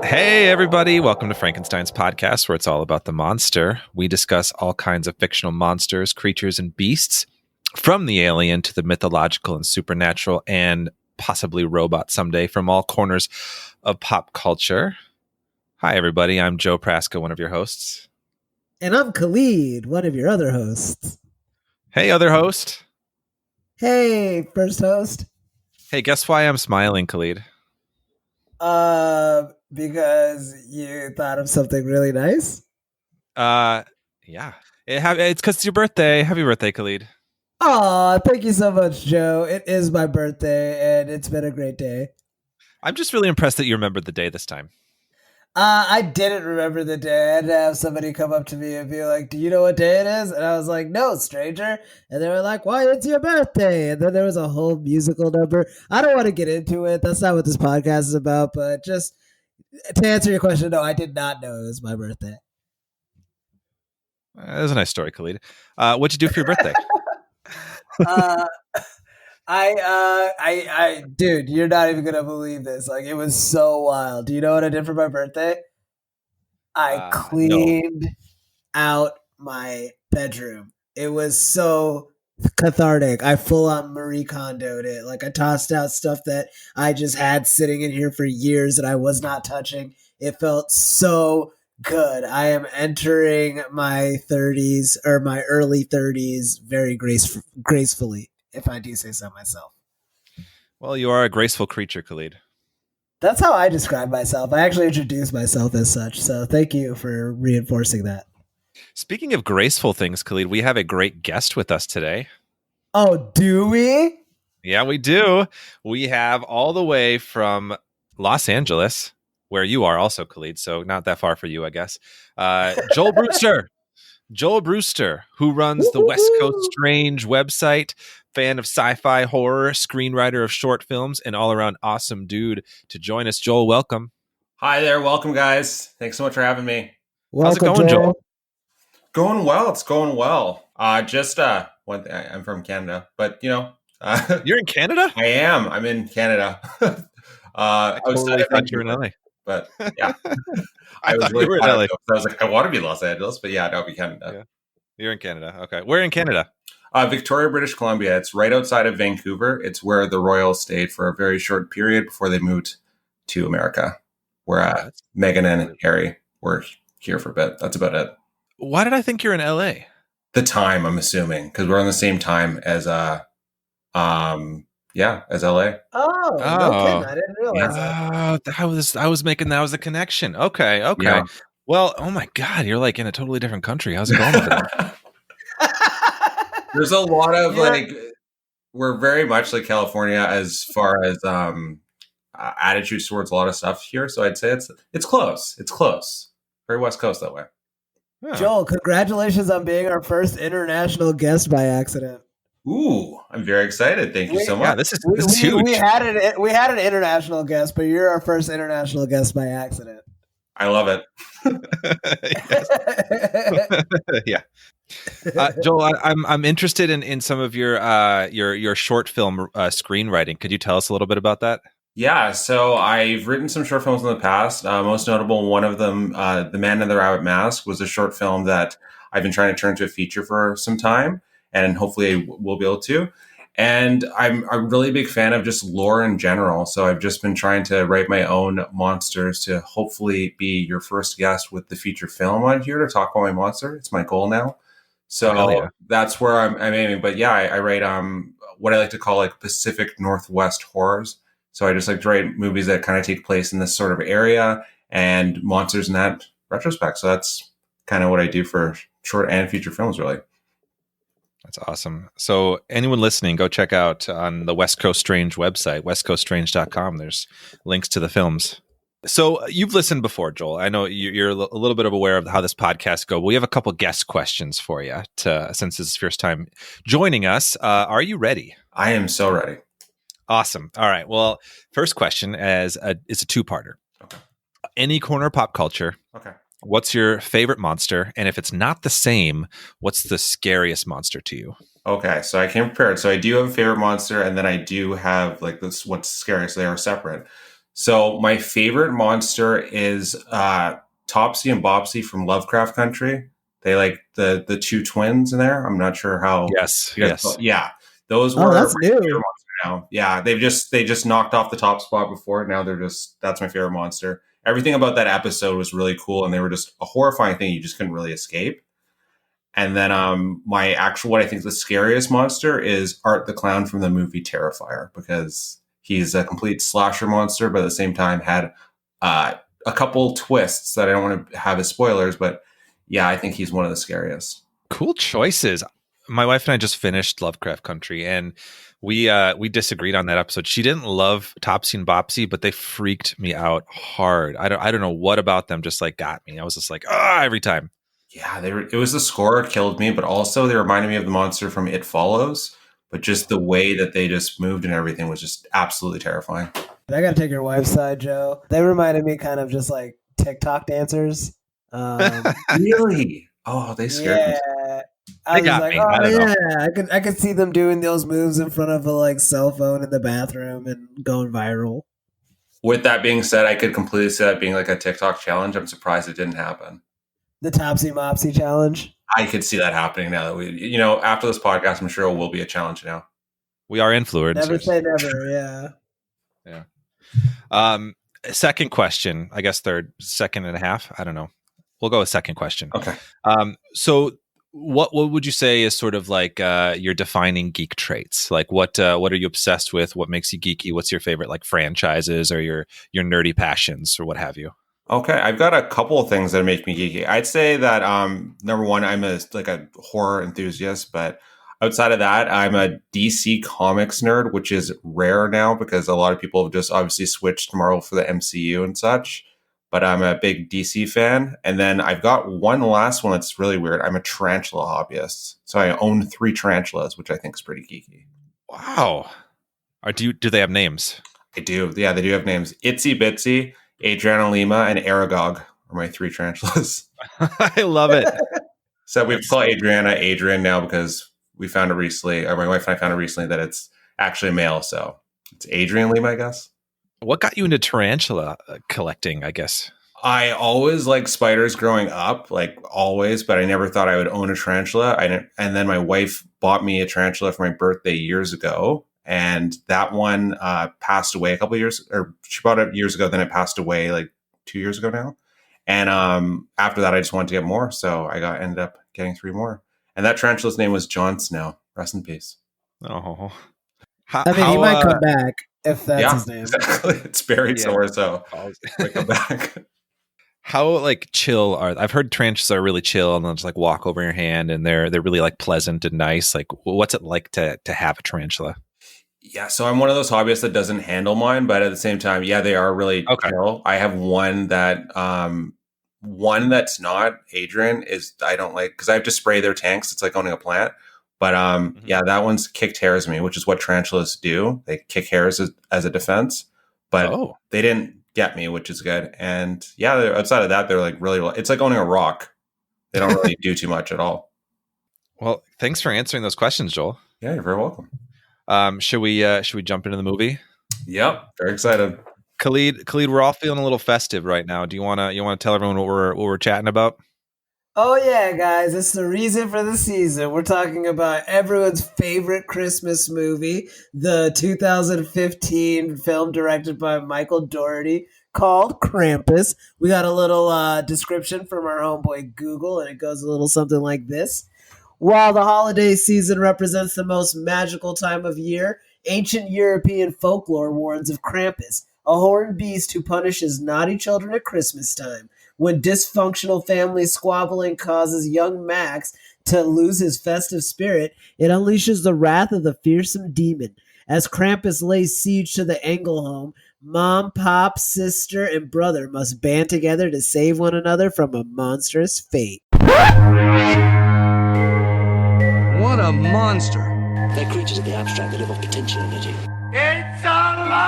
Hey, everybody. Welcome to Frankenstein's podcast, where it's all about the monster. We discuss all kinds of fictional monsters, creatures, and beasts, from the alien to the mythological and supernatural, and possibly robot someday, from all corners of pop culture. Hi, everybody. I'm Joe Praska, one of your hosts. And I'm Khalid, one of your other hosts. Hey, other host. Hey, first host. Hey, guess why I'm smiling, Khalid? Because you thought of something really nice? Yeah. It's because it's your birthday. Happy birthday, Khalid. Aw, thank you so much, Joe. It is my birthday, and it's been a great day. I'm just really impressed that you remembered the day this time. I didn't remember the day. I had to have somebody come up to me and be like, do you know what day it is? And I was like, no, stranger. And they were like, why, it's your birthday. And then there was a whole musical number. I don't want to get into it. That's not what this podcast is about. But just to answer your question, no, I did not know it was my birthday. That was a nice story, Khalid. What'd you do for your birthday? Dude, you're not even gonna believe this. Like, it was so wild. Do you know what I did for my birthday? I cleaned out my bedroom. It was so cathartic. I full on Marie Kondo'd it. Like, I tossed out stuff that I just had sitting in here for years that I was not touching. It felt so good. I am entering my 30s or my early 30s very gracefully, if I do say so myself. Well, you are a graceful creature, Khalid. That's how I describe myself. I actually introduce myself as such. So thank you for reinforcing that. Speaking of graceful things, Khalid, we have a great guest with us today. Oh, do we? Yeah, we do. We have all the way from Los Angeles, where you are also, Khalid, so not that far for you, I guess. Joel Brewster. Joel Brewster, who runs the West Coast Strange website, fan of sci-fi horror, screenwriter of short films, and all-around awesome dude to join us. Joel, welcome. Hi there. Welcome, guys. Thanks so much for having me. Welcome, how's it going, Joel? Going well. It's going well. One thing, I'm from Canada, but You're in Canada? I am. I'm in Canada. I totally thought you were in LA. But yeah, I was really in LA. I was like, I want to be Los Angeles, but yeah, that'll be Canada. Yeah. You're in Canada. Okay. Where in Canada? Victoria, British Columbia. It's right outside of Vancouver. It's where the Royals stayed for a very short period before they moved to America, where Meghan and Harry were here for a bit. That's about it. Why did I think you're in LA? The time, I'm assuming, because we're on the same time as as LA. Oh, no kidding. I didn't realize that. I was making that was the connection. Okay. Yeah. Well, oh my God, you're like in a totally different country. How's it going over there? There's a lot of we're very much like California as far as attitudes towards a lot of stuff here. So I'd say it's close. It's close. Very West Coast that way. Yeah. Joel, congratulations on being our first international guest by accident. Ooh, I'm very excited. Thank you so much. Yeah, this is huge. We had an international guest, but you're our first international guest by accident. I love it. Yeah. Joel, I'm interested in some of your short film screenwriting. Could you tell us a little bit about that? Yeah, so I've written some short films in the past. Most notable, one of them, The Man in the Rabbit Mask, was a short film that I've been trying to turn into a feature for some time, and hopefully we'll be able to. And I'm a really big fan of just lore in general. So I've just been trying to write my own monsters to hopefully be your first guest with the feature film on here to talk about my monster. It's my goal now. So that's where I'm aiming. But yeah, I write what I like to call like Pacific Northwest horrors. So I just like to write movies that kind of take place in this sort of area and monsters in that retrospect. So that's kind of what I do for short and feature films, really. That's awesome. So anyone listening, go check out on the West Coast Strange website, westcoaststrange.com. There's links to the films. So you've listened before, Joel. I know you're a little bit aware of how this podcast goes. We have a couple guest questions for you since this is your first time joining us. Are you ready? I am so ready. Awesome. All right. Well, first question is a two-parter. Okay. Any corner of pop culture. Okay. What's your favorite monster? And if it's not the same, what's the scariest monster to you? Okay, so I came prepared. So I do have a favorite monster, and then I do have like this what's scary. So they are separate. So my favorite monster is Topsy and Bopsy from Lovecraft Country. They like the two twins in there. I'm not sure how. Yes. Yeah, those were that's my new. favorite monster now. Yeah, they just knocked off the top spot before. Now that's my favorite monster. Everything about that episode was really cool, and they were just a horrifying thing you just couldn't really escape. And then what I think is the scariest monster is Art the Clown from the movie Terrifier, because he's a complete slasher monster, but at the same time had a couple twists that I don't want to have as spoilers, but yeah, I think he's one of the scariest. Cool choices. My wife and I just finished Lovecraft Country, and we disagreed on that episode. She didn't love Topsy and Bopsy, but they freaked me out hard. I don't know what about them just like got me. I was just like, every time. Yeah, it was the score that killed me, but also they reminded me of the monster from It Follows, but just the way that they just moved and everything was just absolutely terrifying. I gotta take your wife's side, Joe. They reminded me kind of just like TikTok dancers. Really? Oh, they scared me. I was like, I could see them doing those moves in front of a like cell phone in the bathroom and going viral. With that being said, I could completely see that being like a TikTok challenge. I'm surprised it didn't happen. The Topsy Mopsy challenge. I could see that happening now that after this podcast, I'm sure it will be a challenge now. We are influencers. Never say never. Yeah. Second question, I guess second and a half. I don't know. We'll go with second question. Okay. So what would you say is sort of like your defining geek traits? Like what are you obsessed with? What makes you geeky? What's your favorite like franchises or your nerdy passions or what have you? Okay, I've got a couple of things that make me geeky. I'd say that number one, I'm a horror enthusiast, but outside of that, I'm a DC Comics nerd, which is rare now because a lot of people have just obviously switched to Marvel for the MCU and such. But I'm a big DC fan. And then I've got one last one that's really weird. I'm a tarantula hobbyist. So I own 3 tarantulas, which I think is pretty geeky. Wow. Do they have names? I do. Yeah, they do have names. Itsy Bitsy, Adriana Lima, and Aragog are my 3 tarantulas. I love it. So we call Adriana Adrian now because we found it recently, or my wife and I found it recently that it's actually a male. So it's Adrian Lima, I guess. What got you into tarantula collecting, I guess? I always liked spiders growing up, like always, but I never thought I would own a tarantula. And then my wife bought me a tarantula for my birthday years ago. And that one passed away she bought it years ago. Then it passed away like 2 years ago now. And after that, I just wanted to get more. So I ended up getting 3 more. And that tarantula's name was Jon Snow. Rest in peace. Oh, he might come back if that's his name. Exactly. It's buried somewhere, so might come back. How like chill I've heard tarantulas are really chill and they'll just like walk over your hand and they're really like pleasant and nice. Like what's it like to have a tarantula? Yeah, so I'm one of those hobbyists that doesn't handle mine, but at the same time, yeah, they are really chill. I have one that's not Adrian I don't like because I have to spray their tanks. It's like owning a plant. But yeah, that one's kicked hairs me, which is what tarantulas do. They kick hairs as a defense, but they didn't get me, which is good. And yeah, outside of that, they're like really, it's like owning a rock. They don't really do too much at all. Well, thanks for answering those questions, Joel. Yeah, you're very welcome. Should we jump into the movie? Yep, very excited. Khalid, we're all feeling a little festive right now. Do you want to tell everyone what we're chatting about? Oh yeah, guys, it's the reason for the season. We're talking about everyone's favorite Christmas movie, the 2015 film directed by Michael Dougherty called Krampus. We got a little description from our homeboy Google, and it goes a little something like this. While the holiday season represents the most magical time of year, ancient European folklore warns of Krampus, a horned beast who punishes naughty children at Christmas time. When dysfunctional family squabbling causes young Max to lose his festive spirit, it unleashes the wrath of the fearsome demon. As Krampus lays siege to the Engel home, mom, pop, sister, and brother must band together to save one another from a monstrous fate. What a monster! They're creatures of the abstract that live off potential energy. It's alive!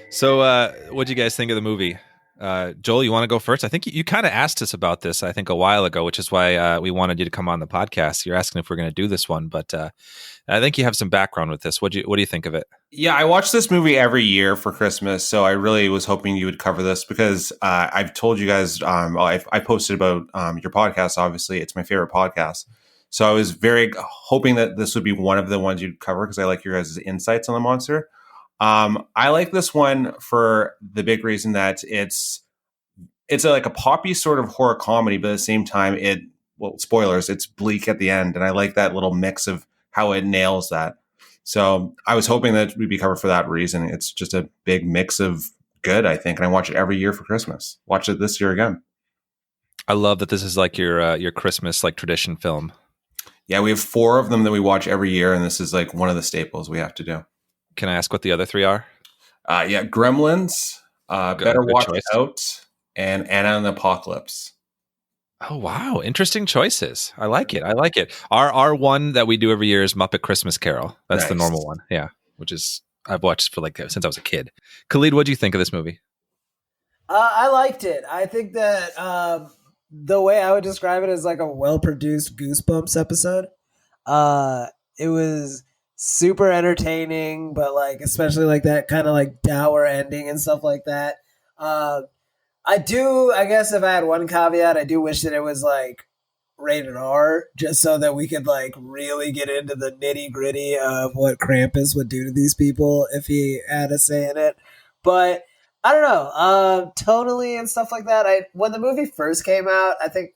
So, what do you guys think of the movie? Joel, you want to go first? I think you kind of asked us about this, I think, a while ago, which is why we wanted you to come on the podcast. You're asking if we're going to do this one, but I think you have some background with this. What do you think of it? Yeah, I watch this movie every year for Christmas, so I really was hoping you would cover this because I've told you guys, I posted about your podcast, obviously. It's my favorite podcast. So I was very hoping that this would be one of the ones you'd cover because I like your guys' insights on the monster. I like this one for the big reason that it's like a poppy sort of horror comedy, but at the same time, spoilers, it's bleak at the end. And I like that little mix of how it nails that. So I was hoping that we'd be covered for that reason. It's just a big mix of good, I think. And I watch it every year for Christmas. Watch it this year again. I love that this is like your Christmas like tradition film. Yeah, we have 4 of them that we watch every year. And this is like one of the staples we have to do. Can I ask what the other 3 are? Gremlins, Better Watch Out, and Anna and the Apocalypse. Oh, wow. Interesting choices. I like it. Our one that we do every year is Muppet Christmas Carol. That's nice. The normal one. Yeah. Which is, I've watched for since I was a kid. Khalid, what do you think of this movie? I liked it. I think that the way I would describe it is like a well-produced Goosebumps episode. It was super entertaining, but like, especially like that kind of like dour ending and stuff like that. I guess if I had one caveat, I do wish that it was like rated R, just so that we could like really get into the nitty gritty of what Krampus would do to these people if he had a say in it. But I don't know, tonally and stuff like that. When the movie first came out, I think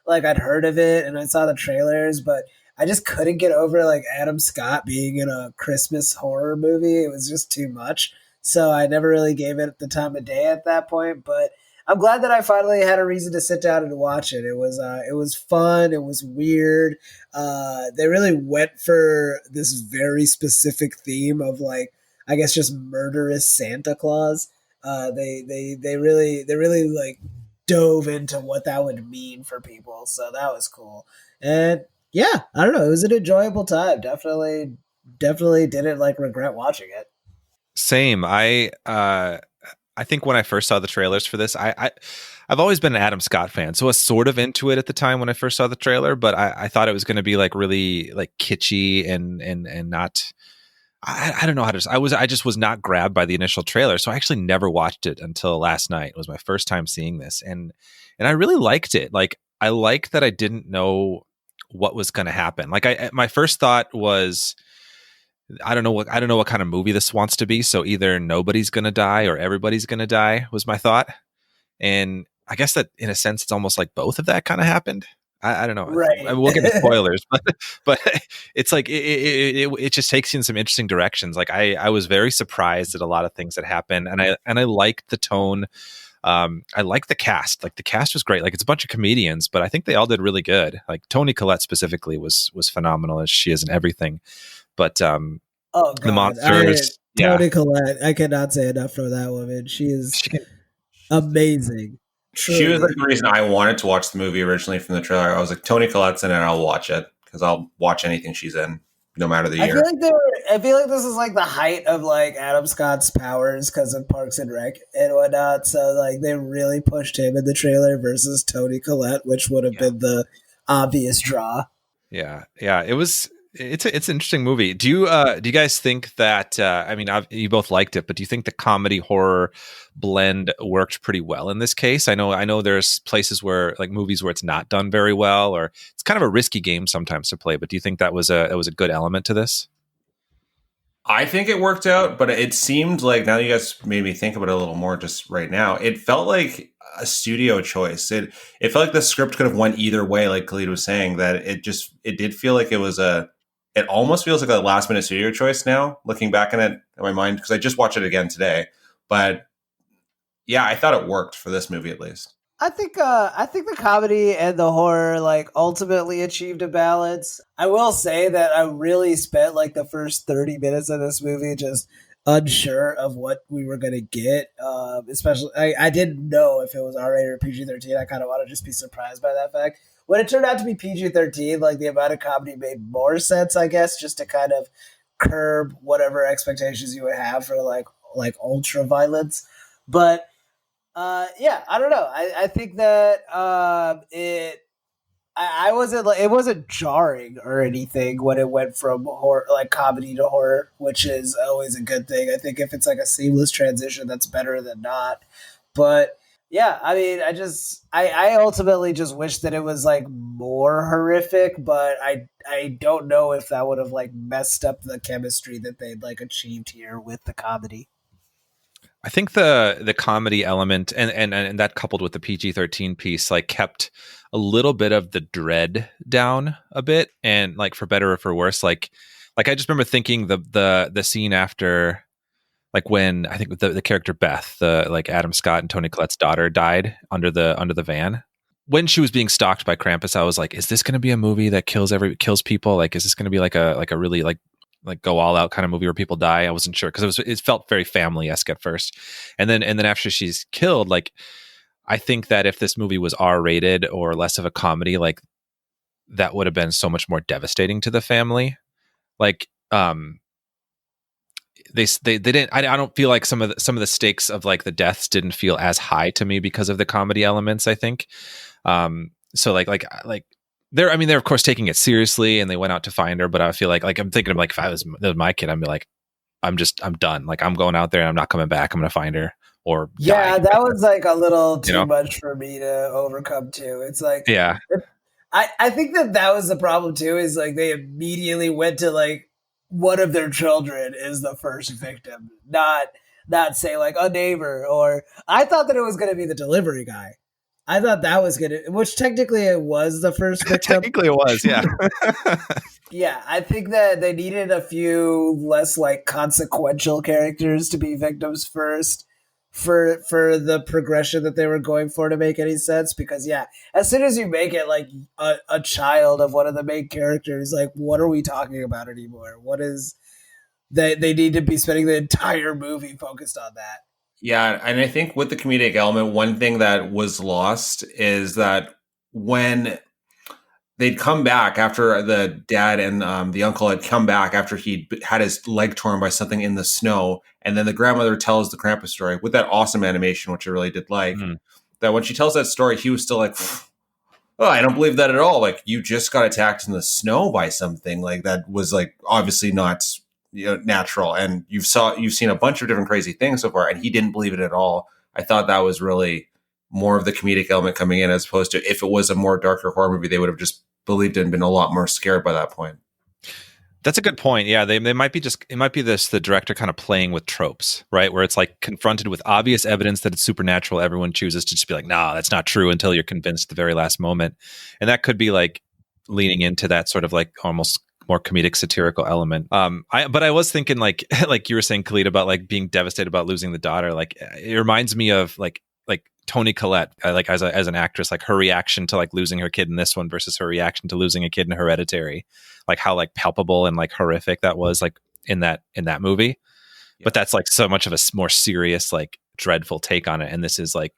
like I'd heard of it and I saw the trailers, but I just couldn't get over like Adam Scott being in a Christmas horror movie. It was just too much. So I never really gave it the time of day at that point, but I'm glad that I finally had a reason to sit down and watch it. It was fun. It was weird. They really went for this very specific theme of like, I guess just murderous Santa Claus. They really like dove into what that would mean for people. So that was cool. And yeah, I don't know. It was an enjoyable time. Definitely didn't like regret watching it. Same. I think when I first saw the trailers for this, I've always been an Adam Scott fan, so I was sort of into it at the time when I first saw the trailer. But I thought it was going to be like really like kitschy and not. I don't know how to. I just was not grabbed by the initial trailer, so I actually never watched it until last night. It was my first time seeing this, and I really liked it. Like I like that I didn't know what was going to happen. Like my first thought was, I don't know what kind of movie this wants to be. So either nobody's going to die or everybody's going to die was my thought. And I guess that in a sense, it's almost like both of that kind of happened. I don't know. Right. We'll get into spoilers, but it's like, it just takes you in some interesting directions. Like I was very surprised at a lot of things that happened. And I liked the tone. I like the cast. Like the cast was great. Like it's a bunch of comedians, but I think they all did really good. Like Toni Collette specifically was phenomenal as she is in everything. But the monsters, Toni Collette, I cannot say enough for that woman. She is amazing. She was like the reason I wanted to watch the movie originally from the trailer. I was like, Toni Collette's in it, I'll watch it because I'll watch anything she's in, no matter the year. I feel like this is like the height of like Adam Scott's powers because of Parks and Rec and whatnot. So like they really pushed him in the trailer versus Toni Collette, which would have been the obvious draw. Yeah, it was. It's an interesting movie. Do you guys think that? I mean, you both liked it, but do you think the comedy horror blend worked pretty well in this case? I know there's places where like movies where it's not done very well, or it's kind of a risky game sometimes to play. But do you think that was a good element to this? I think it worked out, but it seemed like, now you guys made me think about it a little more just right now, it felt like a studio choice. It felt like the script could have went either way, like Khalid was saying, that it did feel like it almost feels like a last minute studio choice now, looking back on it in my mind, because I just watched it again today. But yeah, I thought it worked for this movie at least. I think the comedy and the horror like ultimately achieved a balance. I will say that I really spent like the first 30 minutes of this movie just unsure of what we were going to get. Especially, I didn't know if it was R-rated or PG-13. I kind of want to just be surprised by that fact. When it turned out to be PG-13, like the amount of comedy made more sense, I guess, just to kind of curb whatever expectations you would have for like ultra violence. But Yeah, I don't know. I think that I wasn't like, it wasn't jarring or anything when it went from horror, like comedy to horror, which is always a good thing. I think if it's like a seamless transition, that's better than not. But yeah, I mean, I ultimately just wish that it was like more horrific, but I don't know if that would have like messed up the chemistry that they'd like achieved here with the comedy. I think the comedy element and that coupled with the PG-13 piece like kept a little bit of the dread down a bit, and like for better or for worse, like I just remember thinking the scene after, like when I think the character Beth, the like Adam Scott and Toni Collette's daughter, died under the van. When she was being stalked by Krampus, I was like, is this going to be a movie that kills people? Like, is this going to be like a really like go all out kind of movie where people die? I wasn't sure because it felt very family-esque at first, and then after she's killed, like I think that if this movie was R-rated or less of a comedy, like that would have been so much more devastating to the family. Like they didn't. I don't feel like some of the stakes of like the deaths didn't feel as high to me because of the comedy elements, I think. So like they're of course taking it seriously, and they went out to find her. But I feel like I'm thinking of like if I was my kid, I'd be like, I'm done. Like I'm going out there and I'm not coming back. I'm going to find her or yeah, die. that was like a little too much for me to overcome too. It's like, yeah, I think that was the problem too. Is like they immediately went to like one of their children is the first victim, not say like a neighbor. Or I thought that it was going to be the delivery guy. I thought that was going to, which technically it was the first victim. Technically it was, yeah. Yeah, I think that they needed a few less like consequential characters to be victims first for the progression that they were going for to make any sense. Because yeah, as soon as you make it like a child of one of the main characters, like what are we talking about anymore? What is that they need to be spending the entire movie focused on that? Yeah, and I think with the comedic element, one thing that was lost is that when they'd come back after the dad and the uncle had come back after he'd had his leg torn by something in the snow, and then the grandmother tells the Krampus story with that awesome animation, which I really did like, that when she tells that story, he was still like, oh, I don't believe that at all. Like, you just got attacked in the snow by something. Like, that was like obviously not natural, and you've seen a bunch of different crazy things so far, and he didn't believe it at all. I thought that was really more of the comedic element coming in, as opposed to if it was a more darker horror movie, they would have just believed it and been a lot more scared by that point. That's a good point. Yeah, they might be the director kind of playing with tropes, right? Where it's like confronted with obvious evidence that it's supernatural, everyone chooses to just be like, nah, that's not true, until you're convinced at the very last moment. And that could be like leaning into that sort of like almost more comedic satirical element. But I was thinking like you were saying, Collette, about like being devastated about losing the daughter. Like it reminds me of like Toni Collette, like as an actress, like her reaction to like losing her kid in this one versus her reaction to losing a kid in Hereditary, like how like palpable and like horrific that was like in that movie. Yeah. But that's like so much of a more serious, like dreadful take on it, and this is like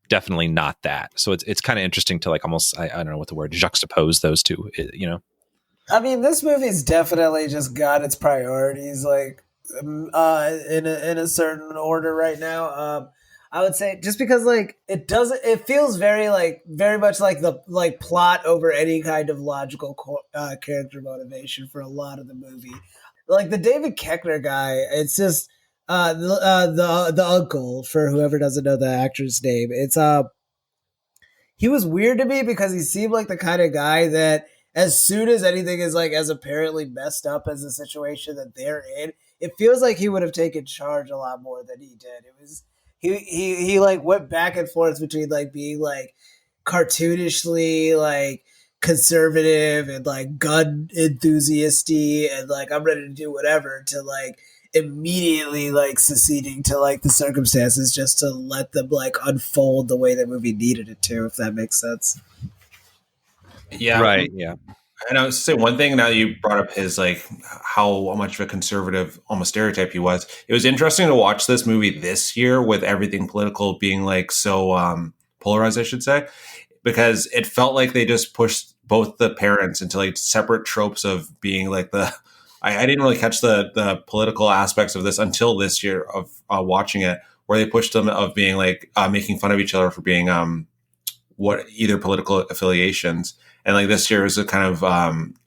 definitely not that. So it's kind of interesting to like almost I don't know what the word, juxtapose those two, you know. I mean, this movie's definitely just got its priorities like in a certain order right now. I would say just because like it feels very much like the like plot over any kind of logical character motivation for a lot of the movie. Like the David Koechner guy, it's just the uncle, for whoever doesn't know the actor's name. It's he was weird to me because he seemed like the kind of guy that as soon as anything is like as apparently messed up as the situation that they're in, it feels like he would have taken charge a lot more than he did. It was he like went back and forth between like being like cartoonishly like conservative and like gun enthusiasty and like I'm ready to do whatever, to like immediately like seceding to like the circumstances just to let them like unfold the way the movie needed it to, if that makes sense. Yeah. Right. Yeah. And I was to say one thing, now that you brought up his like how much of a conservative almost stereotype he was. It was interesting to watch this movie this year with everything political being like so polarized, I should say, because it felt like they just pushed both the parents into like separate tropes of being like I didn't really catch the political aspects of this until this year of watching it, where they pushed them of being like making fun of each other for being what either political affiliations. And like this year was a kind of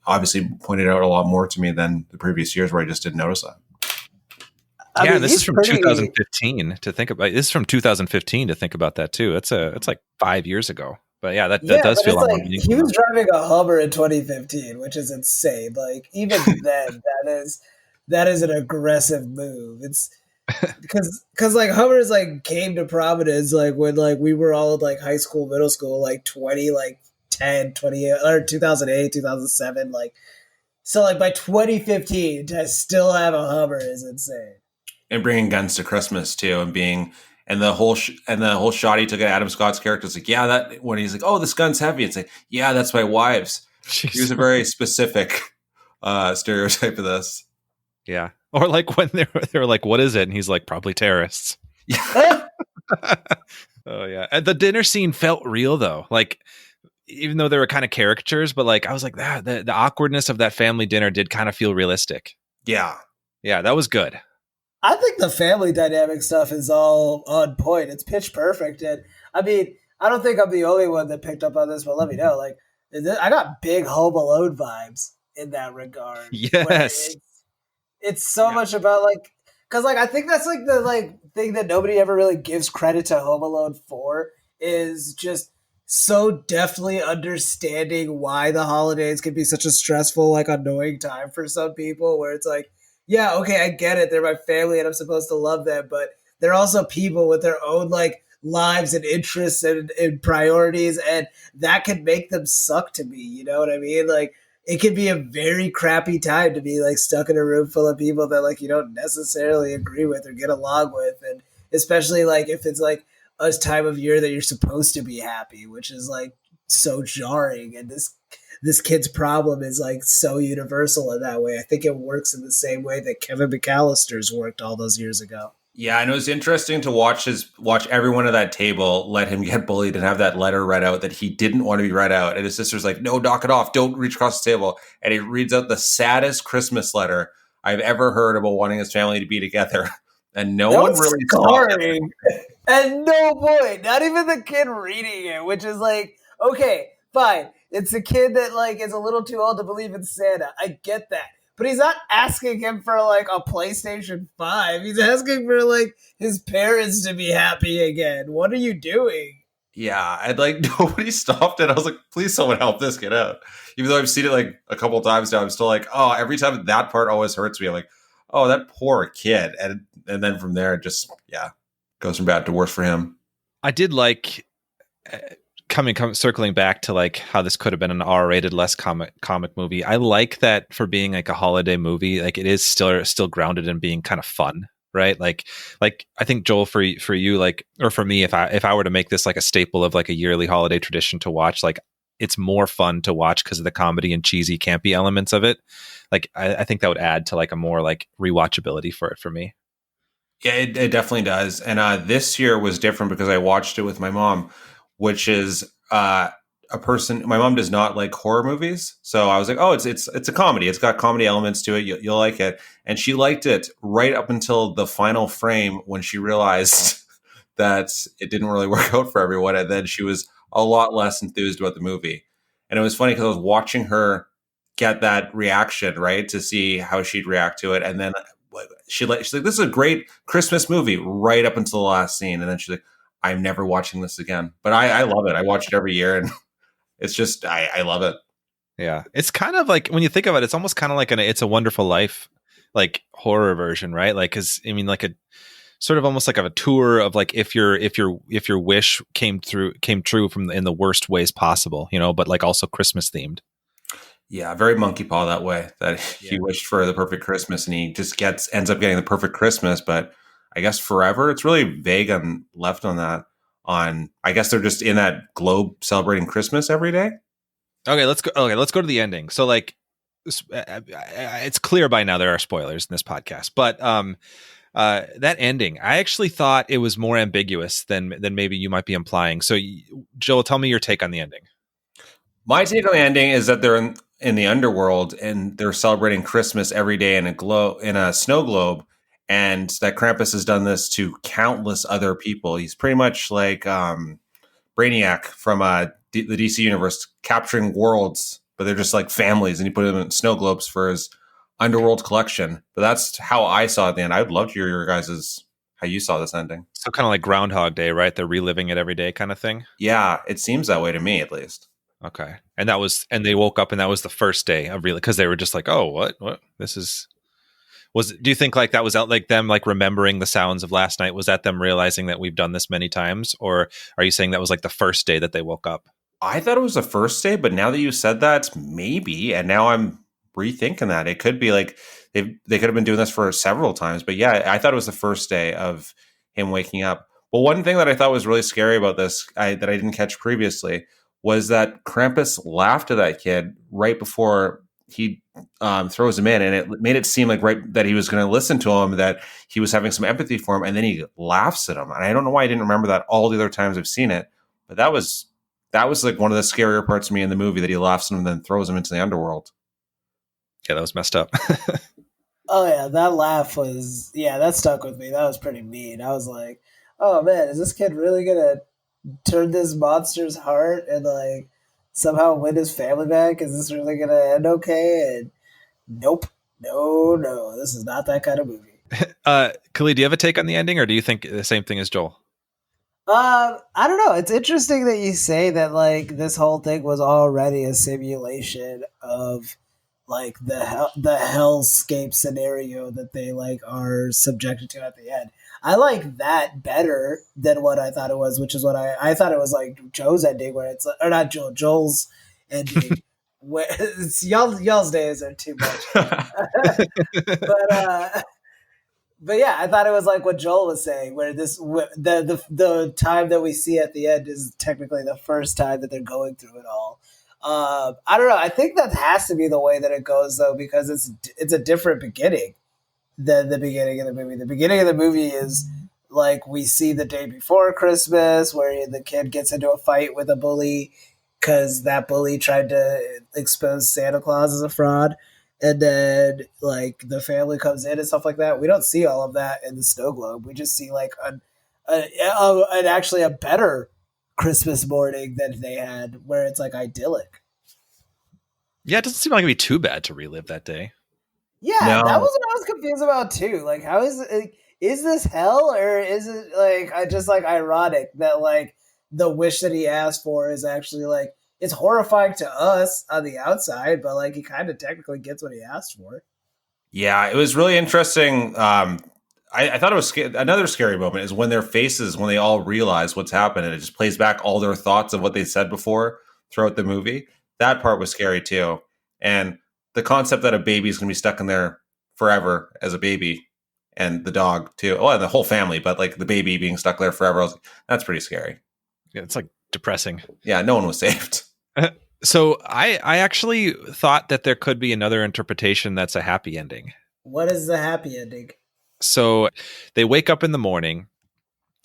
obviously pointed out a lot more to me than the previous years where I just didn't notice that. I mean, this is from 2015 to think about. This is from 2015 to think about that too. It's like 5 years ago. But yeah, that does feel a lot more meaningful. He was driving a Hummer in 2015, which is insane. Like even then, that is an aggressive move. It's because like Hummers like came to prominence like when like we were all in like high school, middle school, like 2010, 20 or 2008, 2007, like so like by 2015 to still have a Hummer is insane. And bringing guns to Christmas too, and the whole shot he took at Adam Scott's character is like, yeah, that when he's like, oh, this gun's heavy, it's like, yeah, that's my wife's. Jeez. He was a very specific stereotype of this. Yeah. Or like when they were like, what is it? And he's like, probably terrorists. Yeah. Oh yeah. And the dinner scene felt real though. Like, even though they were kind of caricatures, but like, I was like, the awkwardness of that family dinner did kind of feel realistic. Yeah. Yeah. That was good. I think the family dynamic stuff is all on point. It's pitch perfect. And I mean, I don't think I'm the only one that picked up on this, but let me know. Like, I got big Home Alone vibes in that regard. Yes. It's so much about like, because like I think that's like the like thing that nobody ever really gives credit to Home Alone for is just so deftly understanding why the holidays can be such a stressful, like annoying time for some people. Where it's like, yeah, okay, I get it. They're my family, and I'm supposed to love them, but they're also people with their own like lives and interests and priorities, and that can make them suck to me. You know what I mean? Like. It can be a very crappy time to be like stuck in a room full of people that like you don't necessarily agree with or get along with. And especially like if it's like a time of year that you're supposed to be happy, which is like so jarring. And this kid's problem is like so universal in that way. I think it works in the same way that Kevin McAllister's worked all those years ago. Yeah, and it was interesting to watch everyone at that table let him get bullied and have that letter read out that he didn't want to be read out. And his sister's like, no, knock it off. Don't reach across the table. And he reads out the saddest Christmas letter I've ever heard about wanting his family to be together. And no one really stopped him. And no point. Not even the kid reading it, which is like, okay, fine. It's a kid that like is a little too old to believe in Santa. I get that. But he's not asking him for like a PlayStation 5. He's asking for like his parents to be happy again. What are you doing? Yeah, and like nobody stopped it. I was like, please someone help this kid out. Even though I've seen it like a couple of times now, I'm still like, oh, every time that part always hurts me. I'm like, oh, that poor kid. And then from there, it just, goes from bad to worse for him. I did like circling back to like how this could have been an R-rated, less comic movie. I like that for being like a holiday movie, like it is still grounded in being kind of fun, right? Like I think Joel, for you, like, or for me, if I were to make this like a staple of like a yearly holiday tradition to watch, like it's more fun to watch because of the comedy and cheesy, campy elements of it. Like I think that would add to like a more like rewatchability for it for me. Yeah, it definitely does. And this year was different because I watched it with my mom, which is a person. My mom does not like horror movies, so I was like, "Oh, it's a comedy. It's got comedy elements to it. You'll like it." And she liked it right up until the final frame when she realized that it didn't really work out for everyone, and then she was a lot less enthused about the movie. And it was funny because I was watching her get that reaction, right, to see how she'd react to it, and then she's like, "This is a great Christmas movie," right up until the last scene, and then she's like, I'm never watching this again. But I love it. I watch it every year, and it's just I love it. Yeah, it's kind of like when you think of it, it's almost kind of like It's a Wonderful Life, like horror version, right? Like, because I mean, like a sort of almost like a tour of like if your wish came true from in the worst ways possible, you know, but like also Christmas themed. Yeah, very Monkey Paw that way. That he wished for the perfect Christmas, and he just ends up getting the perfect Christmas, but. I guess forever. It's really vague on left on that. I guess they're just in that globe celebrating Christmas every day. Okay, let's go to the ending. So like, it's clear by now there are spoilers in this podcast, but that ending, I actually thought it was more ambiguous than maybe you might be implying. So Joel, tell me your take on the ending. My take on the ending is that they're in the underworld and they're celebrating Christmas every day in a snow globe. and that Krampus has done this to countless other people. He's pretty much like Brainiac from the DC universe, capturing worlds, but they're just like families, and he put them in snow globes for his underworld collection. But that's how I saw it at the end. I would love to hear your guys' how you saw this ending. So kind of like Groundhog Day, right? They're reliving it every day kind of thing. Yeah, it seems that way to me, at least. Okay. And they woke up and that was the first day of really, because they were just like, oh, what? Do you think like that was out like them like remembering the sounds of last night? Was that them realizing that we've done this many times? Or are you saying that was like the first day that they woke up? I thought it was the first day, but now that you said that, maybe. And now I'm rethinking that. It could be like they could have been doing this for several times. But yeah, I thought it was the first day of him waking up. Well, one thing that I thought was really scary about this, that I didn't catch previously, was that Krampus laughed at that kid right before he throws him in, and it made it seem like that he was going to listen to him, that he was having some empathy for him, and then he laughs at him. And I don't know why I didn't remember that all the other times I've seen it, but that was like one of the scarier parts of me in the movie, that he laughs at him and then throws him into the underworld. Yeah, that was messed up. Oh yeah, that laugh that stuck with me. That was pretty mean. I was like, oh man, is this kid really gonna turn this monster's heart and like somehow win his family back? Is this really gonna end okay? And nope. No, this is not that kind of movie. Khalid, do you have a take on the ending, or do you think the same thing as Joel? I don't know. It's interesting that you say that like this whole thing was already a simulation of like the hellscape scenario that they like are subjected to at the end. I like that better than what I thought it was, which is what I thought it was like Joe's ending, where it's or not Joel's ending. Where it's y'all's days are too much. But yeah, I thought it was like what Joel was saying, where the time that we see at the end is technically the first time that they're going through it all. I don't know. I think that has to be the way that it goes, though, because it's a different beginning than the beginning of the movie. The beginning of the movie is like we see the day before Christmas, where the kid gets into a fight with a bully because that bully tried to expose Santa Claus as a fraud. And then, like, the family comes in and stuff like that. We don't see all of that in the snow globe. We just see, like, actually a better Christmas morning than they had, where it's, like, idyllic. Yeah, it doesn't seem like it'd be too bad to relive that day. Yeah, no. That was what I was confused about, too. Like, how is this hell, or is it, like, just, like, ironic that, like, the wish that he asked for is actually, like, it's horrifying to us on the outside, but like he kind of technically gets what he asked for. Yeah, it was really interesting. I thought it was another scary moment is when their faces, when they all realize what's happened, and it just plays back all their thoughts of what they said before throughout the movie. That part was scary too. And the concept that a baby is going to be stuck in there forever as a baby, and the dog too. Oh, and the whole family, but like the baby being stuck there forever. I was like, that's pretty scary. Yeah, it's like depressing. Yeah, no one was saved. So I actually thought that there could be another interpretation that's a happy ending. What is the happy ending? So they wake up in the morning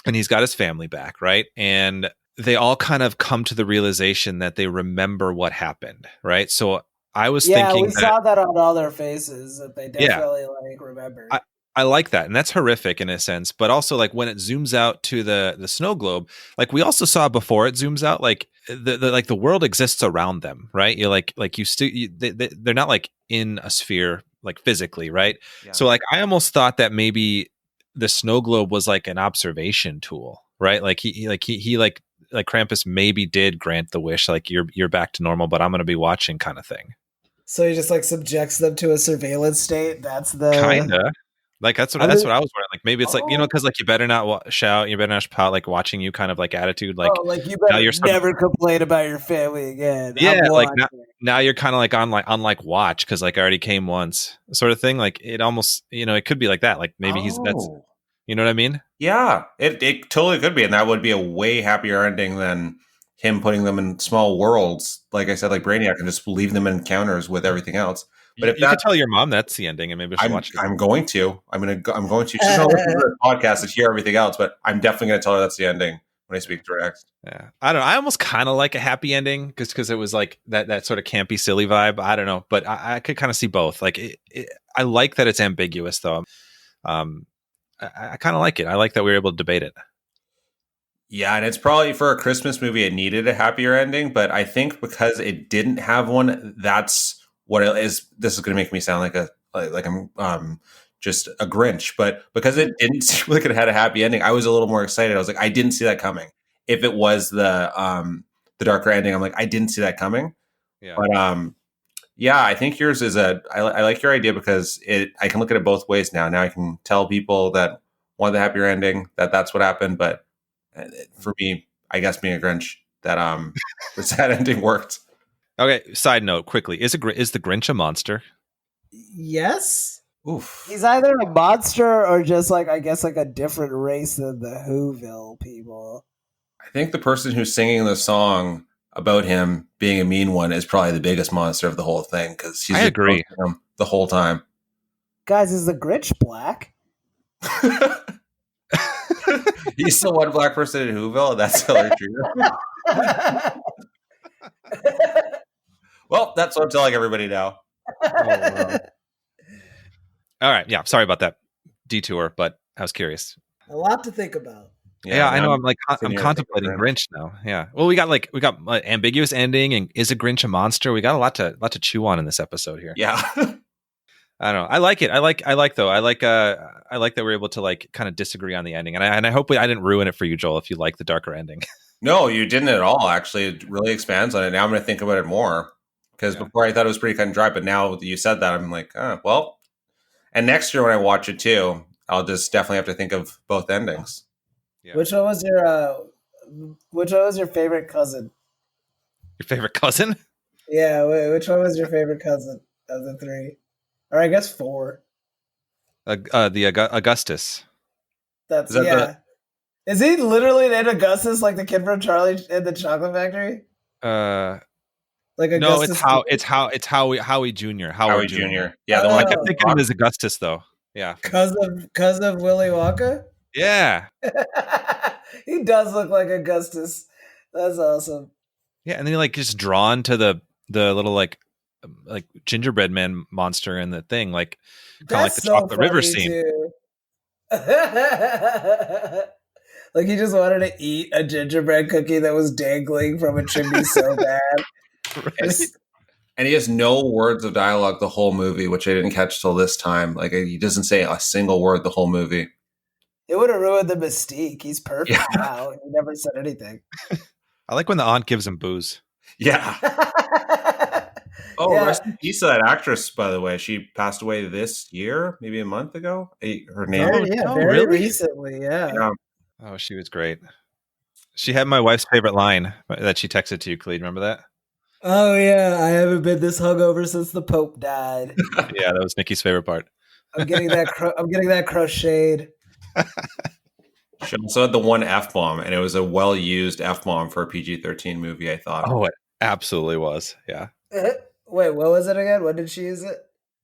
and he's got his family back, right? And they all kind of come to the realization that they remember what happened, right? So I was thinking we saw that on all their faces, that they definitely like remember. I like that. And that's horrific in a sense, but also like when it zooms out to the snow globe, like we also saw before it zooms out, like the world exists around them, right? You're like you still, they're not like in a sphere, like physically. Right. Yeah. So like, I almost thought that maybe the snow globe was like an observation tool, right? Like he Krampus maybe did grant the wish, like you're back to normal, but I'm going to be watching kind of thing. So he just like subjects them to a surveillance state. That's the kind of. Like that's what I was wondering. Like maybe it's like, you know, because like you better not shout, you better not pout, like watching you kind of like attitude. Like, you better never complain about your family again. Yeah, like now you're kind of like on like watch because like I already came once, sort of thing. Like it almost, you know, it could be like that. Like maybe that's, you know what I mean? Yeah, it totally could be, and that would be a way happier ending than him putting them in small worlds. Like I said, like Brainiac, and just leave them in encounters with everything else. But if you could tell your mom that's the ending, and maybe she'll watch it. I'm going to. She's going to listen to the podcast to hear everything else, but I'm definitely going to tell her that's the ending when I speak to her next. Yeah, I don't know. I almost kind of like a happy ending because it was like that sort of campy, silly vibe. I don't know, but I could kind of see both. Like I like that it's ambiguous though. I kind of like it. I like that we were able to debate it. Yeah, and it's probably for a Christmas movie, it needed a happier ending, but I think because it didn't have one, that's what it is. This is going to make me sound like I'm just a Grinch, but because it didn't seem like it had a happy ending, I was a little more excited. I was like, I didn't see that coming. If it was the darker ending, I'm like, I didn't see that coming. Yeah. But yeah, I think yours is I like your idea because I can look at it both ways now. Now I can tell people that wanted the happier ending, that's what happened, but for me, I guess being a Grinch, that the sad ending worked. Okay. Side note, quickly, is the Grinch a monster? Yes. Oof. He's either a monster or just like, I guess, like a different race than the Whoville people. I think the person who's singing the song about him being a mean one is probably the biggest monster of the whole thing because he's I agree him the whole time. Guys, is the Grinch black? He's the one black person in Whoville. That's totally true. Well, that's what I'm telling everybody now. Oh, wow. All right. Yeah. Sorry about that detour, but I was curious. A lot to think about. Yeah, I know. I'm sitting here contemplating thinking Grinch now. Yeah. Well, we got ambiguous ending and is a Grinch a monster? We got a lot to chew on in this episode here. Yeah. I don't know. I like it. I like that we're able to like kind of disagree on the ending, and I hope I didn't ruin it for you, Joel. If you like the darker ending. No, you didn't at all. Actually, it really expands on it. Now I'm going to think about it more because before I thought it was pretty cut and dry, but now that you said that, I'm like, well. And next year when I watch it too, I'll just definitely have to think of both endings. Yeah. Which one was your favorite cousin? Your favorite cousin? Yeah, which one was your favorite cousin of the three? Or I guess four. Augustus. That's Is he literally named Augustus like the kid from Charlie and the Chocolate Factory? Like Augustus? No, it's Howie Jr. Howie Jr. Yeah, the one I kept thinking of him as Augustus though. Yeah. Cousin of Willy Wonka? Yeah. He does look like Augustus. That's awesome. Yeah, and then like just drawn to the little like gingerbread man monster in the thing, like kind of like the chocolate river scene. Like he just wanted to eat a gingerbread cookie that was dangling from a chimney so bad. Right. And he has no words of dialogue the whole movie, which I didn't catch till this time. Like he doesn't say a single word the whole movie. It would have ruined the mystique. He's perfect now. He never said anything. I like when the aunt gives him booze. Yeah. Rest in peace to that actress, by the way. She passed away this year, maybe a month ago. Her name? Very recently, yeah. Oh, she was great. She had my wife's favorite line that she texted to you, Khalid. Remember that? Oh, yeah. I haven't been this hungover since the Pope died. Yeah, that was Nikki's favorite part. I'm getting that crocheted. She also had the one F-bomb, and it was a well-used F-bomb for a PG-13 movie, I thought. Oh, it absolutely was. Yeah. Wait, what was it again? When did she use it?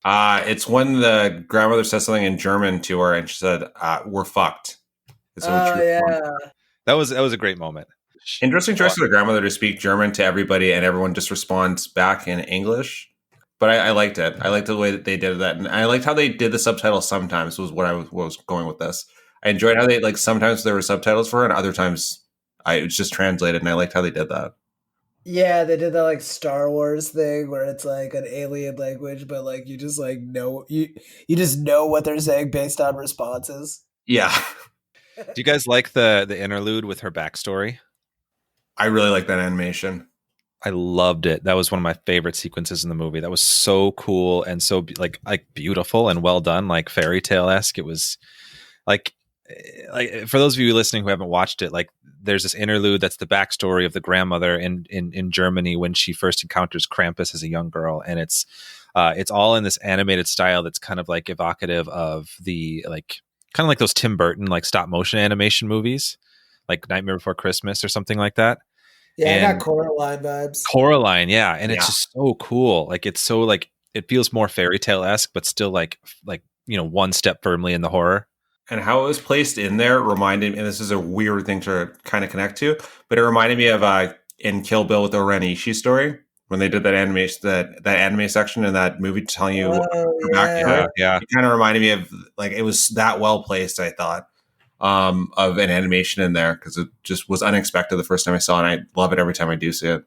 It's when the grandmother said something in German to her, and she said, "We're fucked." Yeah. That was a great moment. Interesting choice for the grandmother to speak German to everybody, and everyone just responds back in English. But I liked it. I liked the way that they did that, and I liked how they did the subtitles. Sometimes was what I was going with this. I enjoyed how they sometimes there were subtitles for it, and other times it was just translated, and I liked how they did that. Yeah, they did that like Star Wars thing where it's like an alien language, but like you just like know you just know what they're saying based on responses. Yeah. Do you guys like the interlude with her backstory? I really like that animation. I loved it. That was one of my favorite sequences in the movie. That was so cool and so like beautiful and well done, like fairy tale-esque. It was like for those of you listening who haven't watched it, like there's this interlude that's the backstory of the grandmother in Germany when she first encounters Krampus as a young girl, and it's all in this animated style that's kind of like evocative of the like kind of like those Tim Burton like stop motion animation movies, like Nightmare Before Christmas or something like that. Yeah, and I got Coraline vibes. Coraline, yeah, and it's just so cool. Like it's so like it feels more fairy tale-esque, but still like one step firmly in the horror. And how it was placed in there reminded me, and this is a weird thing to kind of connect to, but it reminded me of in Kill Bill with the Ren Ishii story, when they did that animation, that anime section in that movie, telling you Oh, back to yeah. it. Yeah. It kind of reminded me of like it was that well placed. I thought of an animation in there because it just was unexpected the first time I saw it. And I love it every time I do see it.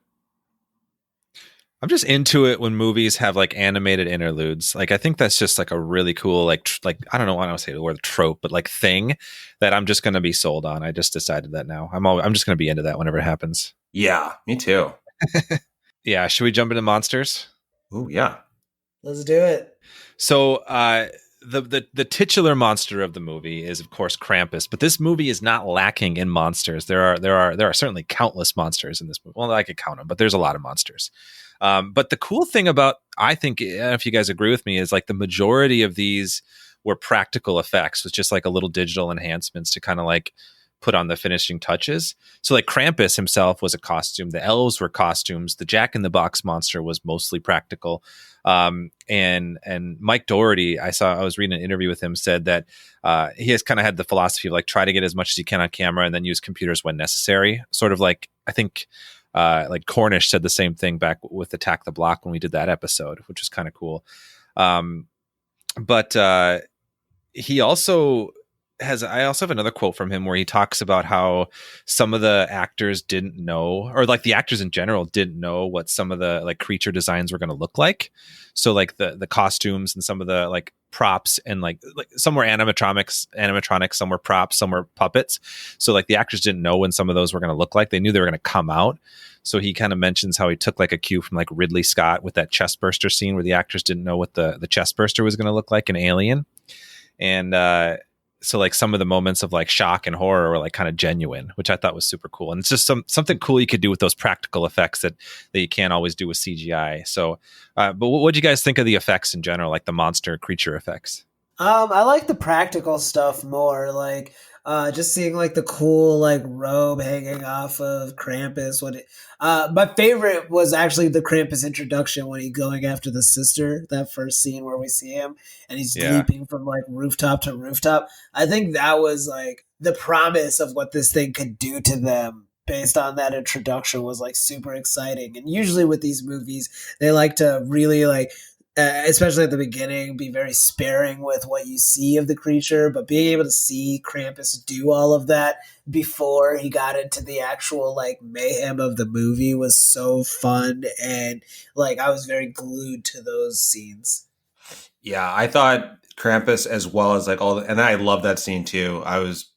I'm just into it when movies have like animated interludes. Like I think that's just like a really cool like I don't know why I don't say the word trope, but like thing that I'm just going to be sold on. I just decided that now. I'm just going to be into that whenever it happens. Yeah, me too. Yeah, should we jump into monsters? Oh yeah, Let's do it. So the titular monster of the movie is of course Krampus, but this movie is not lacking in monsters. There are certainly countless monsters in this movie. Well, I could count them, but there's a lot of monsters. But the cool thing about, I think, I don't know if you guys agree with me, is like the majority of these were practical effects with just like a little digital enhancements to kind of like put on the finishing touches. So like Krampus himself was a costume. The elves were costumes. The Jack in the Box monster was mostly practical. And Mike Dougherty, I was reading an interview with him, said that he has kind of had the philosophy of like try to get as much as you can on camera and then use computers when necessary. Sort of like, I think like Cornish said the same thing back with Attack the Block when we did that episode, which was kind of cool. But he also I also have another quote from him where he talks about how some of the actors didn't know, or like the actors in general didn't know what some of the like creature designs were going to look like. So like the costumes and some of the like props and like some were animatronics, some were props, some were puppets. So like the actors didn't know when some of those were going to look like. They knew they were going to come out. So he kind of mentions how he took like a cue from like Ridley Scott with that chest burster scene where the actors didn't know what the chest burster was going to look like in Alien. And so like some of the moments of like shock and horror were like kind of genuine, which I thought was super cool. And it's just something cool you could do with those practical effects that you can't always do with CGI. So, but what do you guys think of the effects in general, like the monster creature effects? I like the practical stuff more, like just seeing like the cool like robe hanging off of Krampus. My favorite was actually the Krampus introduction when he's going after the sister. That first scene where we see him and he's leaping from like rooftop to rooftop. I think that was like the promise of what this thing could do to them. Based on that introduction was like super exciting. And usually with these movies, they like to really like. Especially at the beginning, be very sparing with what you see of the creature, but being able to see Krampus do all of that before he got into the actual like mayhem of the movie was so fun, and like I was very glued to those scenes. Yeah, I thought Krampus as well as like and I love that scene too.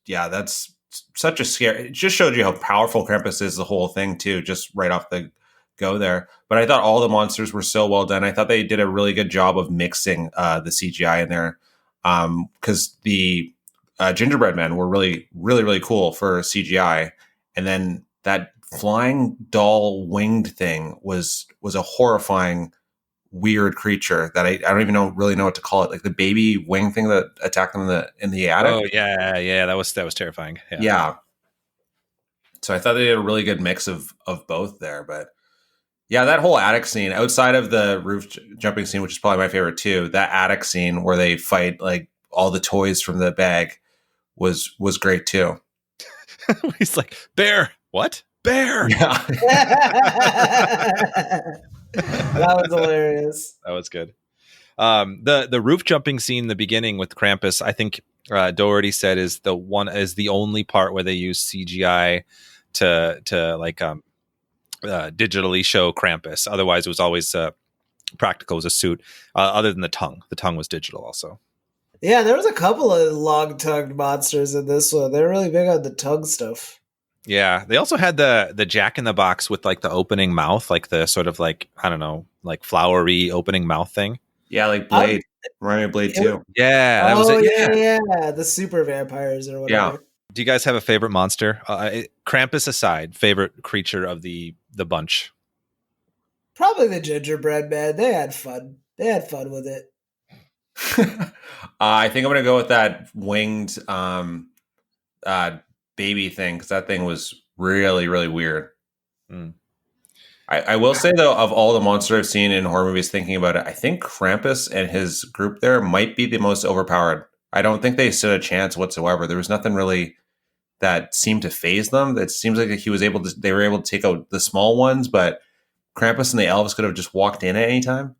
That's such a scary. It just showed you how powerful Krampus is, the whole thing too, just right off the go there. But I thought all the monsters were so well done. I thought they did a really good job of mixing the CGI in there, because the gingerbread men were really, really, really cool for CGI, and then that flying doll winged thing was a horrifying, weird creature that I don't even really know what to call it, like the baby wing thing that attacked them in the attic. Oh yeah, that was terrifying. Yeah. So I thought they did a really good mix of both there, but. Yeah, that whole attic scene, outside of the roof jumping scene, which is probably my favorite too, that attic scene where they fight like all the toys from the bag was great too. He's like, bear, what? Bear. Yeah. That was hilarious. That was good. The roof jumping scene in the beginning with Krampus, I think Dougherty said is the only part where they use CGI to like digitally show Krampus. Otherwise, it was always practical as a suit. Other than the tongue was digital also. Yeah, there was a couple of long-tongued monsters in this one. They're really big on the tongue stuff. Yeah, they also had the Jack in the Box with like the opening mouth, like the sort of like, I don't know, like flowery opening mouth thing. Yeah, like Blade. Reminded me of Blade too. Yeah, that was it. Yeah, the super vampires or whatever. Yeah. Do you guys have a favorite monster? Krampus aside, favorite creature of the bunch? Probably the gingerbread man. They had fun. They had fun with it. I think I'm gonna go with that winged baby thing, because that thing was really, really weird. I will say though, of all the monsters I've seen in horror movies, thinking about it, I think Krampus and his group there might be the most overpowered. I don't think they stood a chance whatsoever. There was nothing really that seemed to phase them. It seems like they were able to take out the small ones, but Krampus and the elves could have just walked in at any time.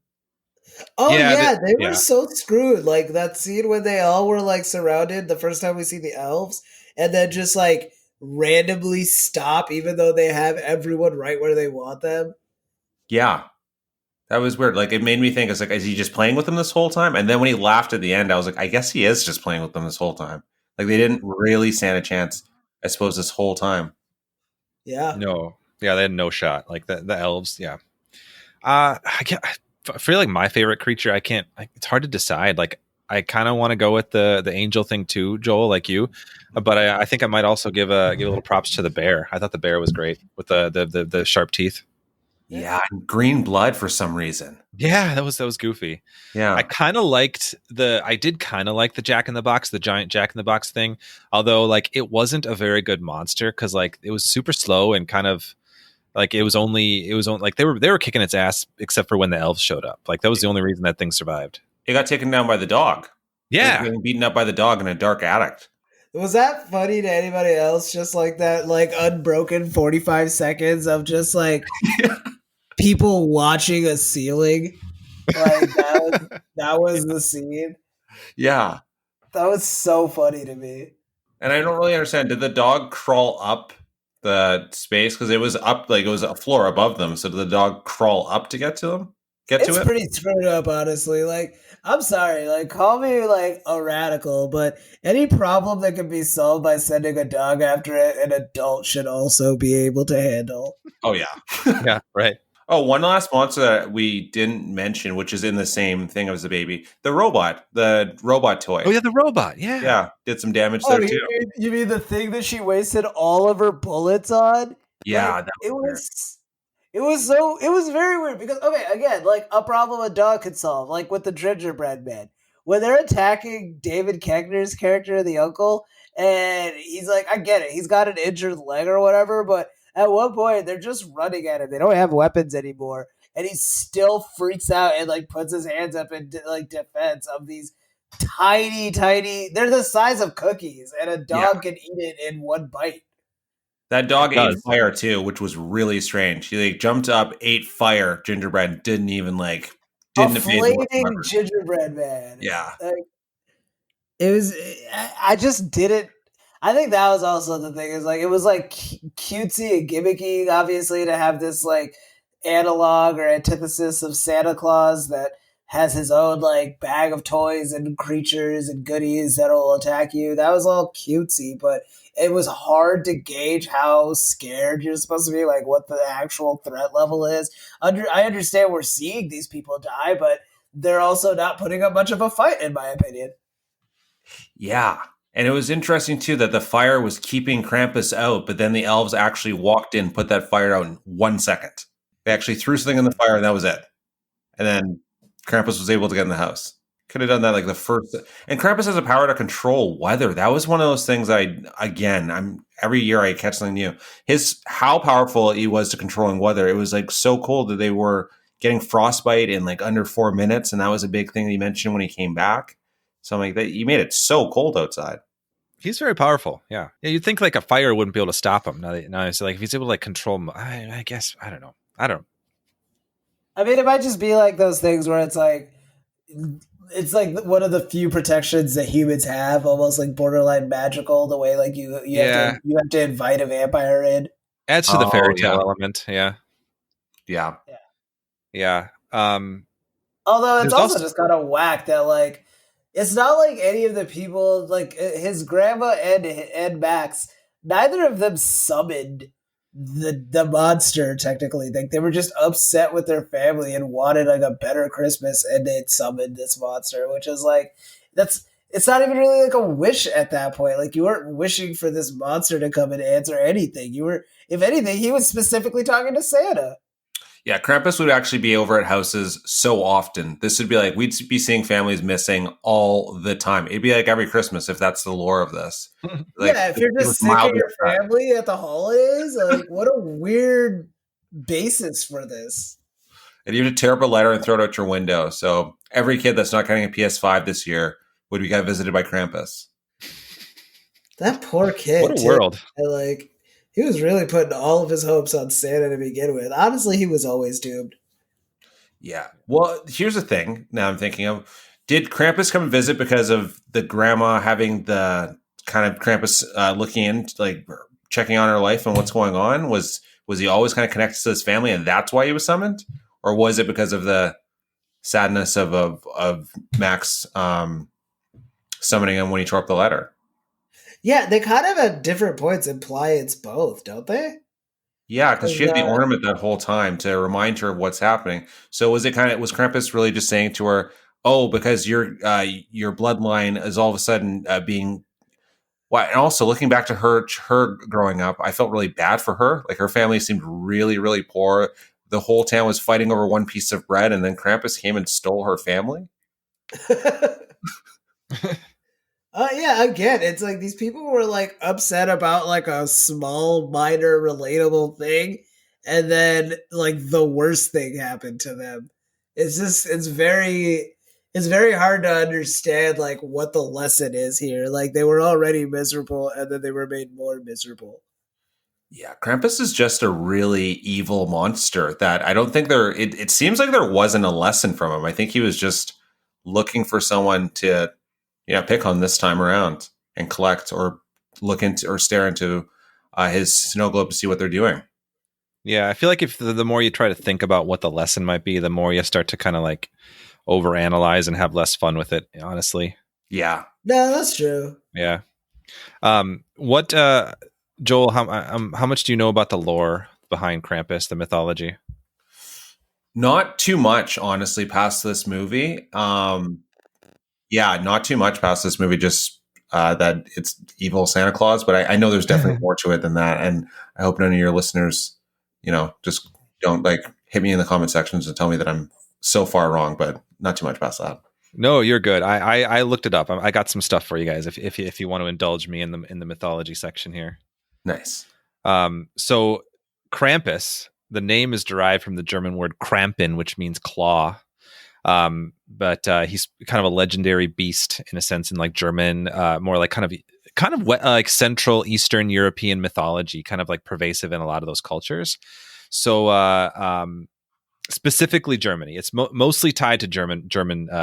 Oh Yeah, they were so screwed. Like that scene when they all were like surrounded the first time we see the elves, and then just like randomly stop, even though they have everyone right where they want them. Yeah, that was weird. Like it made me think, it's like, is he just playing with them this whole time? And then when he laughed at the end, I was like, I guess he is just playing with them this whole time. Like they didn't really stand a chance, I suppose, this whole time. Yeah. No. Yeah, they had no shot. Like the elves. Yeah. I feel like my favorite creature. It's hard to decide. Like I kind of want to go with the angel thing too, Joel, like you. But I think I might also give a little props to the bear. I thought the bear was great with the sharp teeth. Yeah, and green blood for some reason. Yeah, that was goofy. Yeah, I did kind of like the Jack in the Box, the giant Jack in the Box thing. Although like it wasn't a very good monster because like it was super slow and kind of like it was only like they were kicking its ass except for when the elves showed up. Like that was the only reason that thing survived. it got taken down by the dog. Yeah, It was being beaten up by the dog in a dark attic. Was that funny to anybody else? Just like that, like unbroken 45 seconds of just like people watching a ceiling. Like that was the scene. Yeah, That was so funny to me. and I don't really understand. Did the dog crawl up the space because it was up, like it was a floor above them? So did the dog crawl up to get to them? It's pretty screwed up, honestly. Like, I'm sorry, like, call me like a radical, but any problem that can be solved by sending a dog after it, an adult should also be able to handle. Oh yeah, yeah, right. Oh, one last monster that we didn't mention, which is in the same thing as the baby, the robot toy. Oh yeah, the robot. Yeah, Yeah, did some damage there too. You mean the thing that she wasted all of her bullets on? Yeah, like, it was very weird because, okay, again, like a problem a dog could solve, like with the gingerbread man. When they're attacking David Koechner's character, the uncle, and he's like, I get it, he's got an injured leg or whatever, but at one point they're just running at him. They don't have weapons anymore, and he still freaks out and like puts his hands up in like defense of these tiny. They're the size of cookies, and a dog can eat it in one bite. That dog ate fire too, which was really strange. He like jumped up, ate fire, gingerbread, didn't evade flaming gingerbread man. Yeah, like, it was. I just didn't. I think that was also the thing. Is like it was like cutesy and gimmicky, obviously, to have this like analog or antithesis of Santa Claus that has his own like bag of toys and creatures and goodies that'll attack you. That was all cutesy, but it was hard to gauge how scared you're supposed to be, like what the actual threat level is. I understand we're seeing these people die, but they're also not putting up much of a fight, in my opinion. Yeah. And it was interesting too that the fire was keeping Krampus out, but then the elves actually walked in, put that fire out in 1 second. They actually threw something in the fire and that was it. And then Krampus was able to get in the house. Could have done that like the first. And Krampus has a power to control weather. That was one of those things every year I catch something new. How powerful he was to controlling weather. It was like so cold that they were getting frostbite in like under 4 minutes. And that was a big thing that he mentioned when he came back. Something like that. He made it so cold outside. He's very powerful. Yeah. You'd think like a fire wouldn't be able to stop him. Now it's like if he's able to like control him, I guess, I don't know. I mean, it might just be like those things where it's like one of the few protections that humans have, almost like borderline magical, the way like you have to invite a vampire in. Adds to the fairy tale element. Yeah. Yeah. Although it's also just kind of whack that like it's not like any of the people, like his grandma and Max, neither of them summoned the monster. Technically, like they were just upset with their family and wanted like a better Christmas, and they summoned this monster, which is like it's not even really like a wish at that point. Like you weren't wishing for this monster to come and answer anything. You were, if anything, he was specifically talking to Santa. Yeah, Krampus would actually be over at houses so often. This would be like, we'd be seeing families missing all the time. It'd be like every Christmas if that's the lore of this. Like, yeah, if you're just sick of your family at the holidays, like what a weird basis for this. And you have to tear up a letter and throw it out your window. So every kid that's not getting a PS5 this year would get visited by Krampus. That poor kid. What a world. Like He was really putting all of his hopes on Santa to begin with. Honestly, he was always doomed. Yeah. Well, here's the thing. Now I'm thinking of: did Krampus come and visit because of the grandma having the kind of Krampus looking in, like checking on her life and what's going on? Was he always kind of connected to his family, and that's why he was summoned, or was it because of the sadness of Max summoning him when he tore up the letter? Yeah, they kind of at different points imply it's both, don't they? Yeah, because she had the ornament that whole time to remind her of what's happening. So was Krampus really just saying to her, "Oh, because your bloodline is all of a sudden being..." Well, and also looking back to her growing up, I felt really bad for her. Like her family seemed really, really poor. The whole town was fighting over one piece of bread, and then Krampus came and stole her family. Yeah, again, it's like these people were like upset about like a small, minor, relatable thing, and then like the worst thing happened to them. It's very hard to understand like what the lesson is here. Like they were already miserable, and then they were made more miserable. Yeah, Krampus is just a really evil monster that I don't think it seems like there wasn't a lesson from him. I think he was just looking for someone to, pick on this time around and collect or look into or stare into his snow globe to see what they're doing. Yeah, I feel like if the more you try to think about what the lesson might be, the more you start to kind of like overanalyze and have less fun with it, honestly. Yeah. No, that's true. Yeah. What Joel, how much do you know about the lore behind Krampus, the mythology? Not too much, honestly, past this movie. Yeah, not too much past this movie, just that it's evil Santa Claus, but I know there's definitely more to it than that. And I hope none of your listeners, just don't like hit me in the comment sections and tell me that I'm so far wrong, but not too much past that. No, you're good. I looked it up. I got some stuff for you guys if you want to indulge me in the mythology section here. Nice. So Krampus, the name is derived from the German word Krampen, which means claw. But he's kind of a legendary beast in a sense in like German, more like kind of like Central Eastern European mythology, kind of like pervasive in a lot of those cultures. So specifically Germany. It's mostly tied to German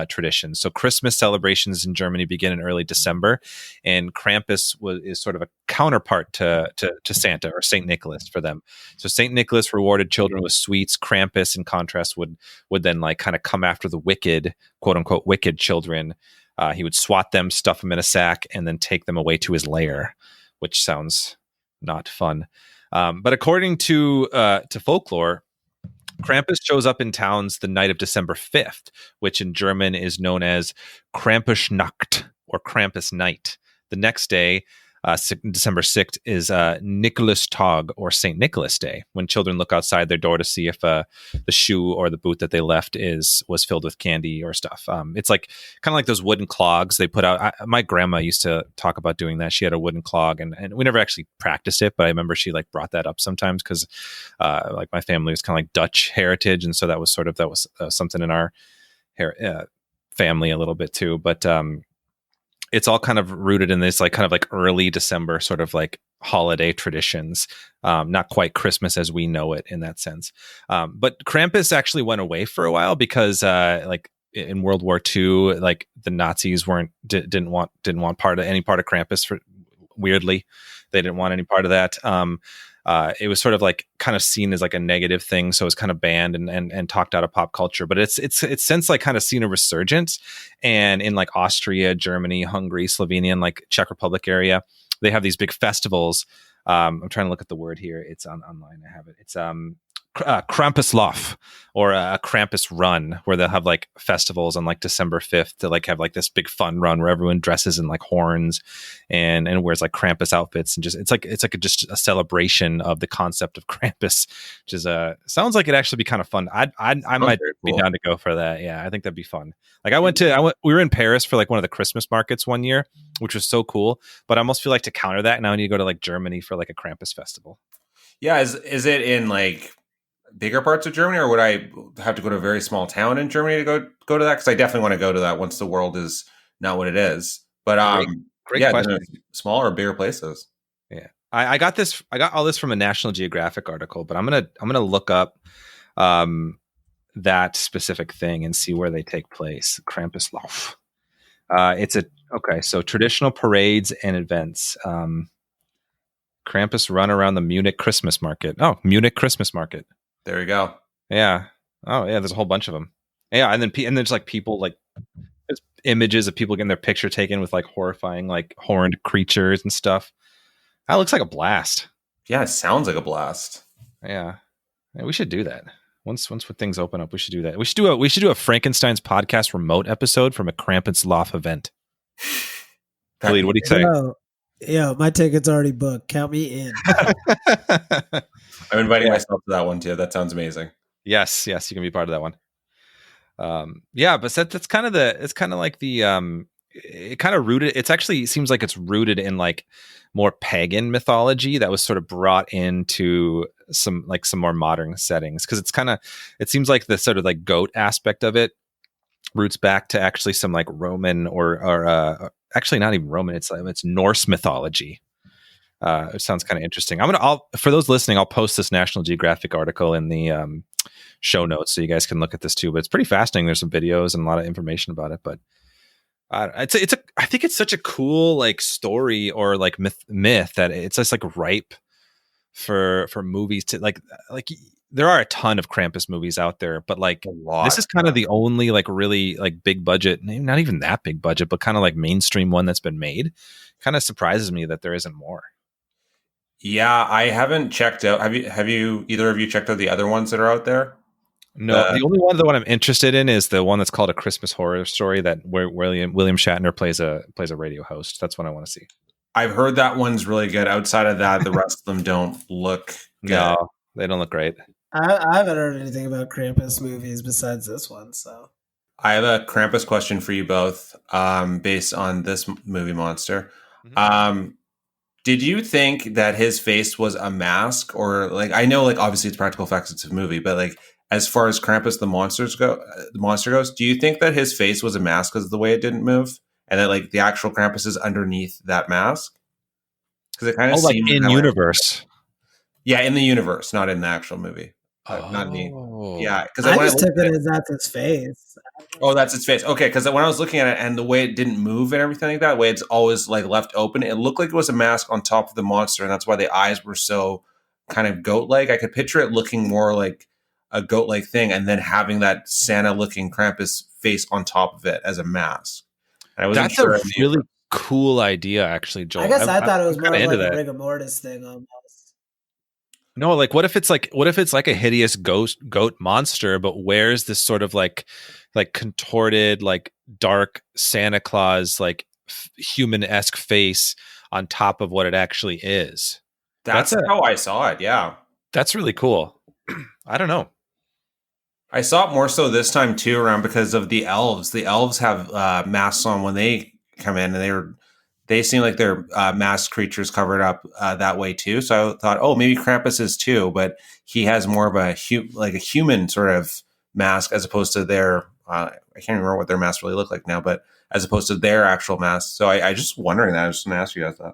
traditions. So Christmas celebrations in Germany begin in early December, and Krampus is sort of a counterpart to Santa or Saint Nicholas for them. So Saint Nicholas rewarded children with sweets. Krampus, in contrast, would then like kind of come after the wicked, quote unquote, wicked children. He would swat them, stuff them in a sack, and then take them away to his lair, which sounds not fun. But according to folklore, Krampus shows up in towns the night of December 5th, which in German is known as Krampusnacht or Krampus night. The next day, December 6th, is Nikolaustag or St. Nicholas Day, when children look outside their door to see if the shoe or the boot that they left was filled with candy or stuff. It's like kind of like those wooden clogs they put out. My grandma used to talk about doing that. She had a wooden clog, and we never actually practiced it, but I remember she like brought that up sometimes because like my family was kind of like Dutch heritage, and so that was something in our family a little bit too. But it's all kind of rooted in this like kind of like early December sort of like holiday traditions, not quite Christmas as we know it in that sense. But Krampus actually went away for a while because like in World War II, like the Nazis didn't want any part of Krampus. Weirdly, they didn't want any part of that. It was sort of like kind of seen as like a negative thing, so it was kind of banned and talked out of pop culture. But it's since like kind of seen a resurgence, and in like Austria, Germany, Hungary, Slovenia, and like Czech Republic area, they have these big festivals. I'm trying to look at the word here. It's online. I have it. It's Krampuslauf or a Krampus run, where they'll have like festivals on like December 5th to like have like this big fun run where everyone dresses in like horns and wears like Krampus outfits, and just it's like just a celebration of the concept of Krampus, which is sounds like it'd actually be kind of fun. I might be down to go for that. Yeah, I think that'd be fun. Like we were in Paris for like one of the Christmas markets one year, which was so cool, but I almost feel like to counter that now I need to go to like Germany for like a Krampus festival. Yeah, is it in like bigger parts of Germany, or would I have to go to a very small town in Germany to go to that? Because I definitely want to go to that once the world is not what it is. But great question. Smaller or bigger places. Yeah. I got this. I got all this from a National Geographic article, but I'm gonna look up that specific thing and see where they take place. Krampuslauf. So traditional parades and events. Krampus run around the Munich Christmas market. Oh, Munich Christmas market. There you go. Yeah. Oh, yeah. There's a whole bunch of them. Yeah, and then there's like people like there's images of people getting their picture taken with like horrifying like horned creatures and stuff. That looks like a blast. Yeah, it sounds like a blast. Yeah, we should do that. Once when things open up, we should do that. We should do a Frankenstein's podcast remote episode from a Krampuslauf event. Khalid, what do you say? Yeah, my ticket's already booked. Count me in. I'm inviting myself to that one too. That sounds amazing. Yes, you can be part of that one. But that's kind of it's kind of like the it kind of rooted. It's actually seems like it's rooted in like more pagan mythology that was sort of brought into some more modern settings, because it seems like the sort of like goat aspect of it roots back to actually some like Roman or actually not even Roman. It's Norse mythology. It sounds kind of interesting. For those listening, I'll post this National Geographic article in the show notes so you guys can look at this too. But it's pretty fascinating. There's some videos and a lot of information about it. But I think it's such a cool like story or like myth that it's just like ripe for movies to like there are a ton of Krampus movies out there, but like this is kind of the only like really like big budget, not even that big budget, but kind of like mainstream one that's been made. Kind of surprises me that there isn't more. Yeah, I haven't checked out. Have you either of you checked out the other ones that are out there? No, the only one I'm interested in is the one that's called A Christmas Horror Story, where William Shatner plays a radio host. That's what I want to see. I've heard that one's really good. Outside of that, the rest of them don't look good. No, they don't look great. I haven't heard anything about Krampus movies besides this one. So I have a Krampus question for you both, based on this movie monster. Mm-hmm. Did you think that his face was a mask, or like, I know like obviously it's practical effects, it's a movie, but like as far as Krampus the monster goes, do you think that his face was a mask because of the way it didn't move, and that like the actual Krampus is underneath that mask? Because it kind of like in universe. Yeah, in the universe, not in the actual movie. Not me. Yeah, because I just took it as that's his face. Oh, that's its face. Okay, because when I was looking at it and the way it didn't move and everything like that, the way it's always like left open, it looked like it was a mask on top of the monster, and that's why the eyes were so kind of goat-like. I could picture it looking more like a goat-like thing, and then having that Santa-looking Krampus face on top of it as a mask. That's a really cool idea, actually, Joel. I guess I thought it was more like a rigor mortis thing almost. No, like what if it's like a hideous goat monster, but wears this sort of like contorted, like dark Santa Claus, like human-esque face on top of what it actually is. That's how I saw it. Yeah, that's really cool. I don't know. I saw it more so this time too, around because of the elves. The elves have masks on when they come in, and they seem like they're masked creatures covered up that way too. So I thought, oh, maybe Krampus is too, but he has more of a human sort of mask as opposed to their. I can't remember what their masks really look like now, but as opposed to their actual masks. So I just wondering that. I was just going to ask you guys that.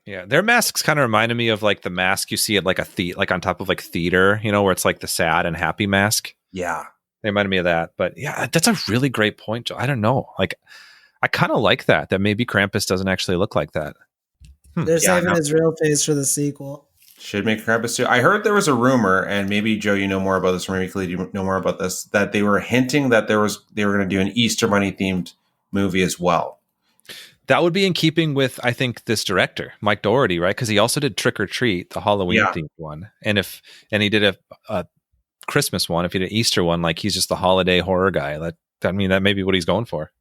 Yeah, their masks kind of reminded me of like the mask you see at like like on top of like theater, where it's like the sad and happy mask. Yeah, they reminded me of that. But yeah, that's a really great point, Joe. I don't know, like. I kind of like that maybe Krampus doesn't actually look like that. They're saving his real face for the sequel. Should make Krampus too. I heard there was a rumor, and maybe Joe, you know more about this, or maybe Khalid, you know more about this, that they were hinting that they were going to do an Easter Bunny themed movie as well. That would be in keeping with, I think, this director, Mike Dougherty, right? Because he also did Trick or Treat, the Halloween themed one, and he did a Christmas one. If he did an Easter one, like he's just the holiday horror guy. That may be what he's going for.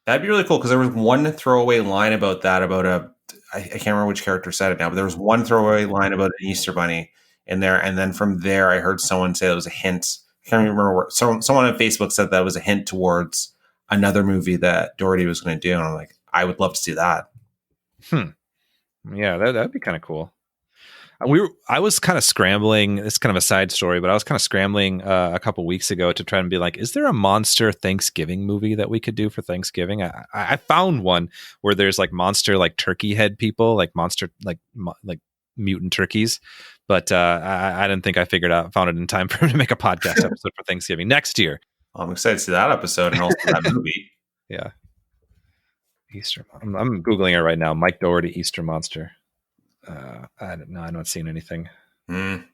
That'd be really cool, because there was one throwaway line about that, I can't remember which character said it now, but there was one throwaway line about an Easter Bunny in there. And then from there, I heard someone say it was a hint. I can't remember where. Someone on Facebook said that was a hint towards another movie that Dougherty was going to do. And I'm like, I would love to see that. Yeah, that'd be kind of cool. I was kind of scrambling. It's kind of a side story, but I was kind of scrambling a couple weeks ago to try and be like, is there a monster Thanksgiving movie that we could do for Thanksgiving? I found one where there's like monster like turkey head people, like monster like mutant turkeys, but I didn't think I found it in time for him to make a podcast episode for Thanksgiving next year. I'm excited to see that episode and also that movie. Yeah, Easter. I'm googling it right now. Mike Dougherty Easter monster. I'm not seeing anything. Come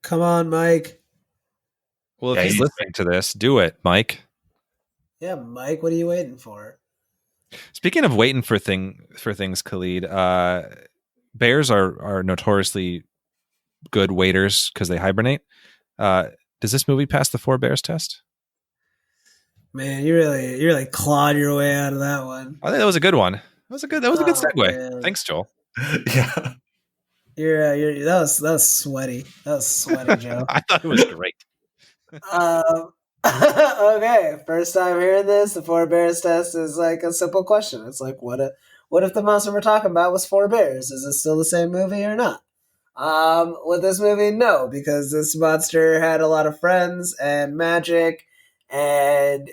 on, Mike. Well, if he's listening to this, do it, Mike. Yeah, Mike, what are you waiting for? Speaking of waiting for things, Khalid, bears are notoriously good waiters because they hibernate. Does this movie pass the 4 bears test? Man, you really clawed your way out of that one. I think that was a good one. That was a good segue. Man. Thanks, Joel. Yeah. That was sweaty. That was sweaty, Joe. I thought it was great. Okay, first time hearing this, the 4 bears test is like a simple question. It's like, what if the monster we're talking about was 4 bears? Is it still the same movie or not? With this movie, no, because this monster had a lot of friends and magic, and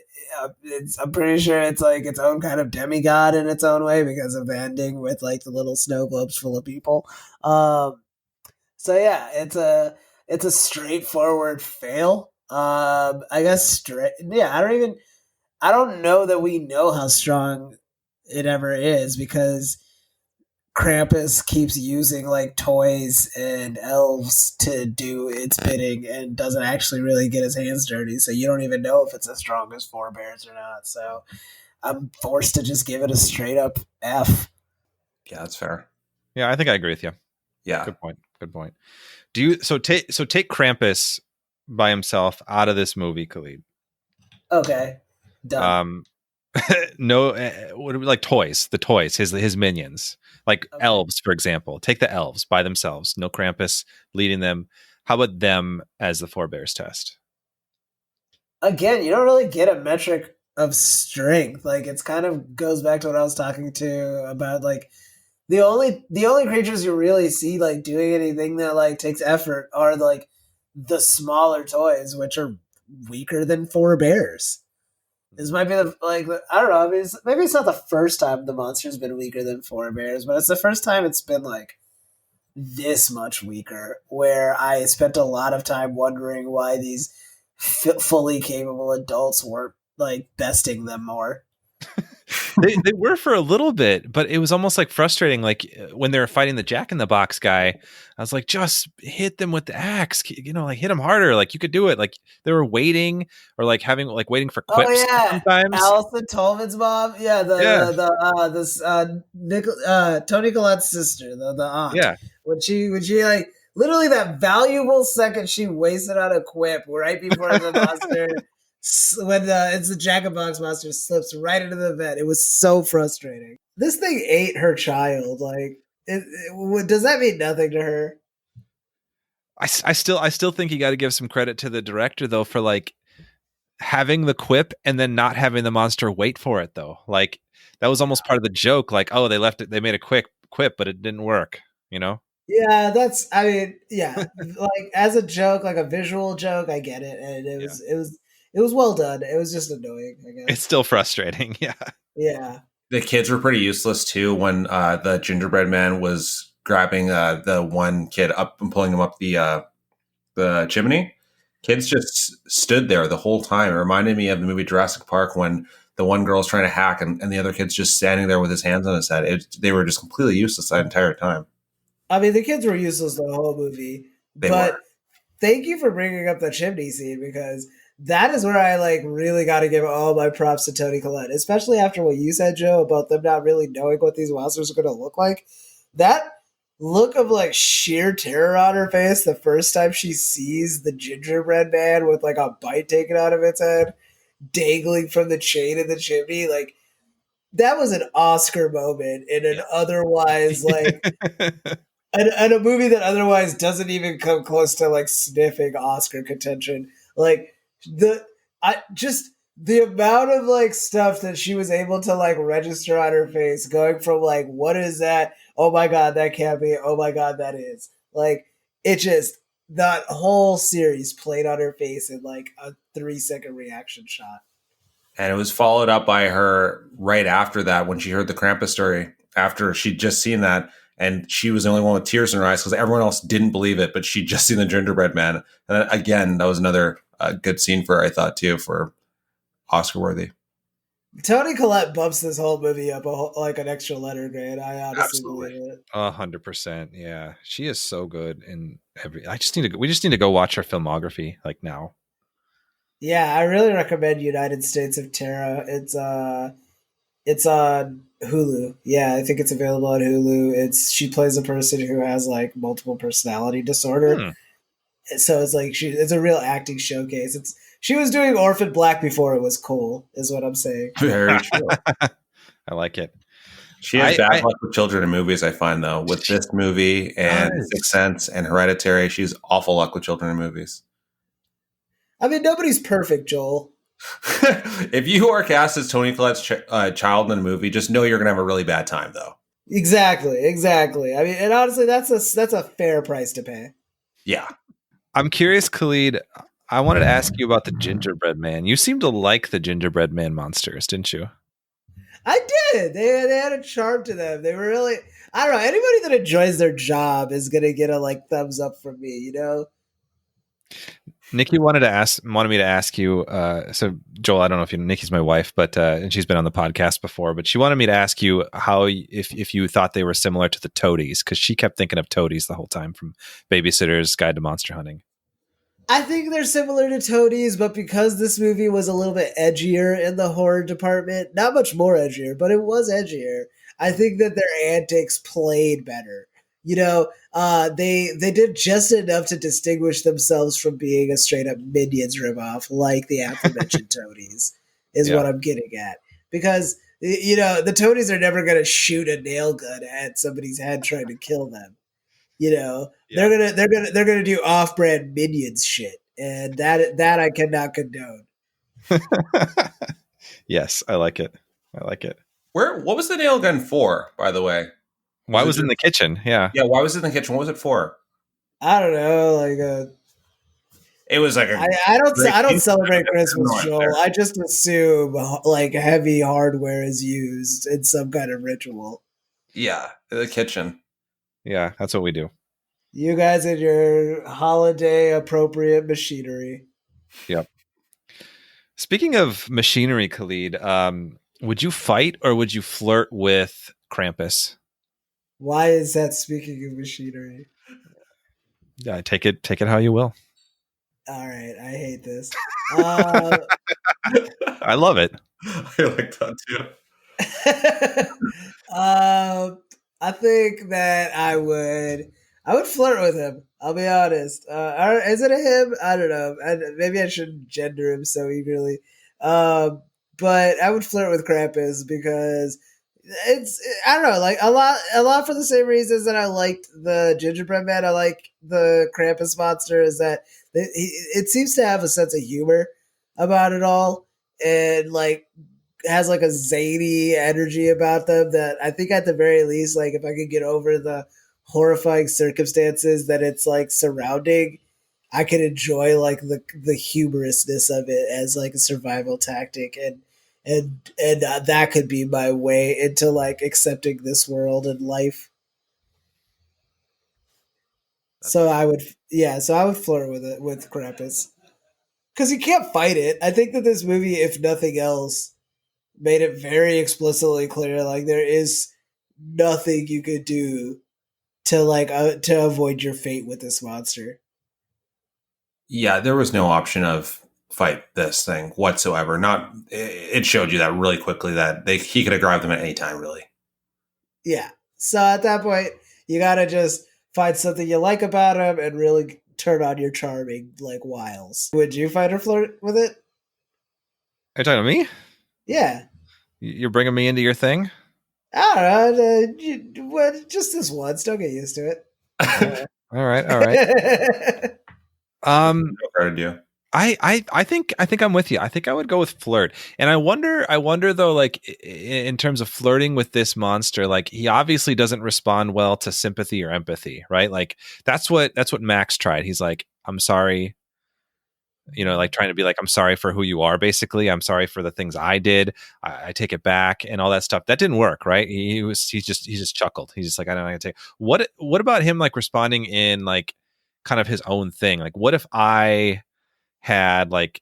I'm pretty sure it's like its own kind of demigod in its own way because of the ending with like the little snow globes full of people. So yeah, it's a straightforward fail. I guess I don't know that we know how strong it ever is because Krampus keeps using like toys and elves to do its bidding and doesn't actually really get his hands dirty. So you don't even know if it's as strong as 4 bears or not. So I'm forced to just give it a straight up F. Yeah, that's fair. Yeah, I think I agree with you. Yeah. Good point. Take Krampus by himself out of this movie, Khalid. Okay. Done. No, what are we, like toys? The toys, his minions, like elves, for example. Take the elves by themselves. No Krampus leading them. How about them as the 4 bears test? Again, you don't really get a metric of strength. Like it's kind of goes back to what I was talking to about. Like the only creatures you really see like doing anything that like takes effort are like the smaller toys, which are weaker than 4 bears. This might be I don't know. I mean, maybe it's not the first time the monster's been weaker than 4 bears, but it's the first time it's been like this much weaker. Where I spent a lot of time wondering why these fully capable adults weren't like besting them more. They were for a little bit, but it was almost like frustrating. Like when they were fighting the Jack in the Box guy, I was like, just hit them with the axe, like hit them harder. Like you could do it. Like they were waiting or like waiting for quips. Oh yeah, sometimes. Allison Tolman's mom. Yeah, Toni Collette's sister, the aunt. Yeah, when she like literally that valuable second she wasted on a quip right before the monster. When it's the Jack in the Box monster slips right into the vent. It was so frustrating. This thing ate her child. Like, does that mean nothing to her? I still think you got to give some credit to the director though for like having the quip and then not having the monster wait for it though. Like that was almost part of the joke. Like, oh, they made a quick quip, but it didn't work. Yeah, like as a joke, like a visual joke, I get it, and it was well done. It was just annoying, I guess. It's still frustrating, yeah. Yeah. The kids were pretty useless too when the gingerbread man was grabbing the one kid up and pulling him up the chimney. Kids just stood there the whole time. It reminded me of the movie Jurassic Park when the one girl's trying to hack and the other kid's just standing there with his hands on his head. They were just completely useless that entire time. I mean, the kids were useless the whole movie. But thank you for bringing up the chimney scene because that is where I like really got to give all my props to Toni Collette, especially after what you said, Joe, about them not really knowing what these monsters are going to look like. That look of like sheer terror on her face the first time she sees the gingerbread man with like a bite taken out of its head, dangling from the chain in the chimney, like that was an Oscar moment in an otherwise like and a movie that otherwise doesn't even come close to like sniffing Oscar contention. Like the amount of like stuff that she was able to like register on her face, going from like what is that oh my God, that can't be. Oh my God, that is. Like, it just, that whole series played on her face in like a 3-second reaction shot. And it was followed up by her right after that when she heard the Krampus story, after she'd just seen that. And she was the only one with tears in her eyes because everyone else didn't believe it, but she'd just seen the gingerbread man. And again, that was another good scene for her, I thought, too, for Oscar worthy. Toni Collette bumps this whole movie up like an extra letter grade. I honestly believe it. 100%. Yeah, she is so good in every. We just need to go watch her filmography like now. Yeah, I really recommend United States of Terror. It's on Hulu. Yeah, I think it's available on Hulu. She plays a person who has like multiple personality disorder. So it's like it's a real acting showcase. She was doing Orphan Black before it was cool, is what I'm saying. Very true. I like it. She has bad luck with children in movies, I find, though. With this movie and Sixth Sense and Hereditary, she's awful luck with children in movies. I mean, nobody's perfect, Joel. If you are cast as Toni Collette's child in a movie, just know you're going to have a really bad time, though. Exactly. I mean, and honestly, that's a fair price to pay. Yeah. I'm curious, Khalid. I wanted to ask you about the gingerbread man. You seem to like the gingerbread man monsters, didn't you? I did. They had a charm to them. They were really, I don't know, anybody that enjoys their job is going to get a like thumbs up from me, you know? Nikki wanted me to ask you. So Joel, I don't know if you know, Nikki's my wife, but and she's been on the podcast before. But she wanted me to ask you if you thought they were similar to the Toadies, because she kept thinking of Toadies the whole time from Babysitter's Guide to Monster Hunting. I think they're similar to Toadies, but because this movie was a little bit edgier in the horror department, not much more edgier, but it was edgier. I think that their antics played better. You know, they did just enough to distinguish themselves from being a straight up Minions ripoff, like the aforementioned Toadies, is what I'm getting at. Because you know, the Toadies are never going to shoot a nail gun at somebody's head trying to kill them. You know, they're gonna do off-brand Minions shit, and that I cannot condone. Yes, I like it. What was the nail gun for, by the way? Why was it in the kitchen? Yeah. Yeah, why was it in the kitchen? What was it for? I don't know, it was like I don't celebrate Christmas, Joel. I just assume like heavy hardware is used in some kind of ritual. Yeah, the kitchen. Yeah, that's what we do. You guys and your holiday appropriate machinery. Yep. Speaking of machinery, Khalid, would you fight or would you flirt with Krampus? Why is that speaking of machinery? Yeah, take it how you will. All right, I hate this. I love it. I like that too. I think that I would flirt with him. I'll be honest. Is it a him? I don't know. Maybe I shouldn't gender him so eagerly. But I would flirt with Krampus because I don't know, like a lot for the same reasons that I liked the gingerbread man. I like the Krampus monster is that it seems to have a sense of humor about it all, and like has like a zany energy about them that I think at the very least, like if I could get over the horrifying circumstances that it's like surrounding, I could enjoy like the humorousness of it as like a survival tactic, and that could be my way into like accepting this world and life. So I would flirt with Krampus because you can't fight it. I think that this movie, if nothing else, made it very explicitly clear like there is nothing you could do to to avoid your fate with this monster. Yeah, there was no option of fight this thing whatsoever. It showed you that really quickly that he could have grabbed them at any time, really. Yeah. So at that point, you gotta just find something you like about him and really turn on your charming like wiles. Would you fight or flirt with it? Are you talking to me? Yeah. You're bringing me into your thing? I don't know. Just this once. Don't get used to it. All right. No credit to you. I think I'm with you. I think I would go with flirt. And I wonder though, like in terms of flirting with this monster, like he obviously doesn't respond well to sympathy or empathy, right? Like that's what Max tried. He's like, I'm sorry, like trying to be like, I'm sorry for who you are, basically. I'm sorry for the things I did. I take it back and all that stuff. That didn't work, right? He just chuckled. He's just like, I don't know how to take what about him like responding in like kind of his own thing? Like, what if I had like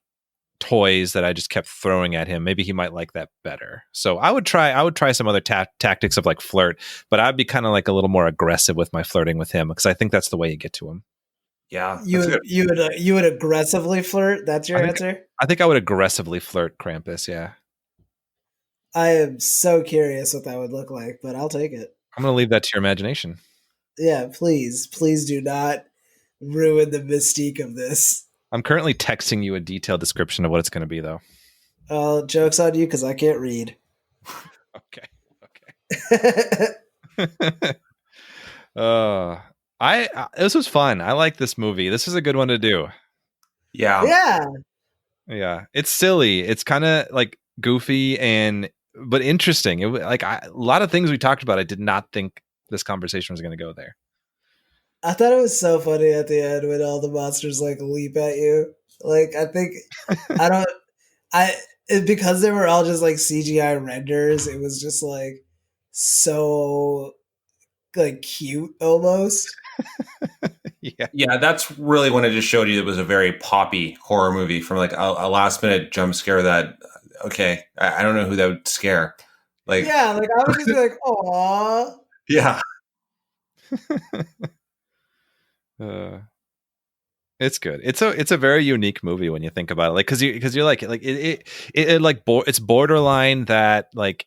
toys that I just kept throwing at him? Maybe he might like that better. So I would try some other tactics of like flirt, but I'd be kind of like a little more aggressive with my flirting with him because I think that's the way you get to him. Yeah, you would aggressively flirt. That's your answer. I think I would aggressively flirt Krampus. Yeah, I am so curious what that would look like, but I'll take it. I'm gonna leave that to your imagination. Yeah, please do not ruin the mystique of this. I'm currently texting you a detailed description of what it's going to be, though. Joke's on you because I can't read. Okay. This was fun. I like this movie. This is a good one to do. Yeah. It's silly. It's kind of like goofy but interesting. A lot of things we talked about. I did not think this conversation was going to go there. I thought it was so funny at the end when all the monsters like leap at you. Like I think because they were all just like CGI renders, it was just like so like cute almost. Yeah, that's really when it just showed you it was a very poppy horror movie from like a last minute jump scare that I don't know who that would scare. Like I would just be like, "Aw." Yeah. It's good. It's a very unique movie when you think about it. Like because you're like it's borderline that like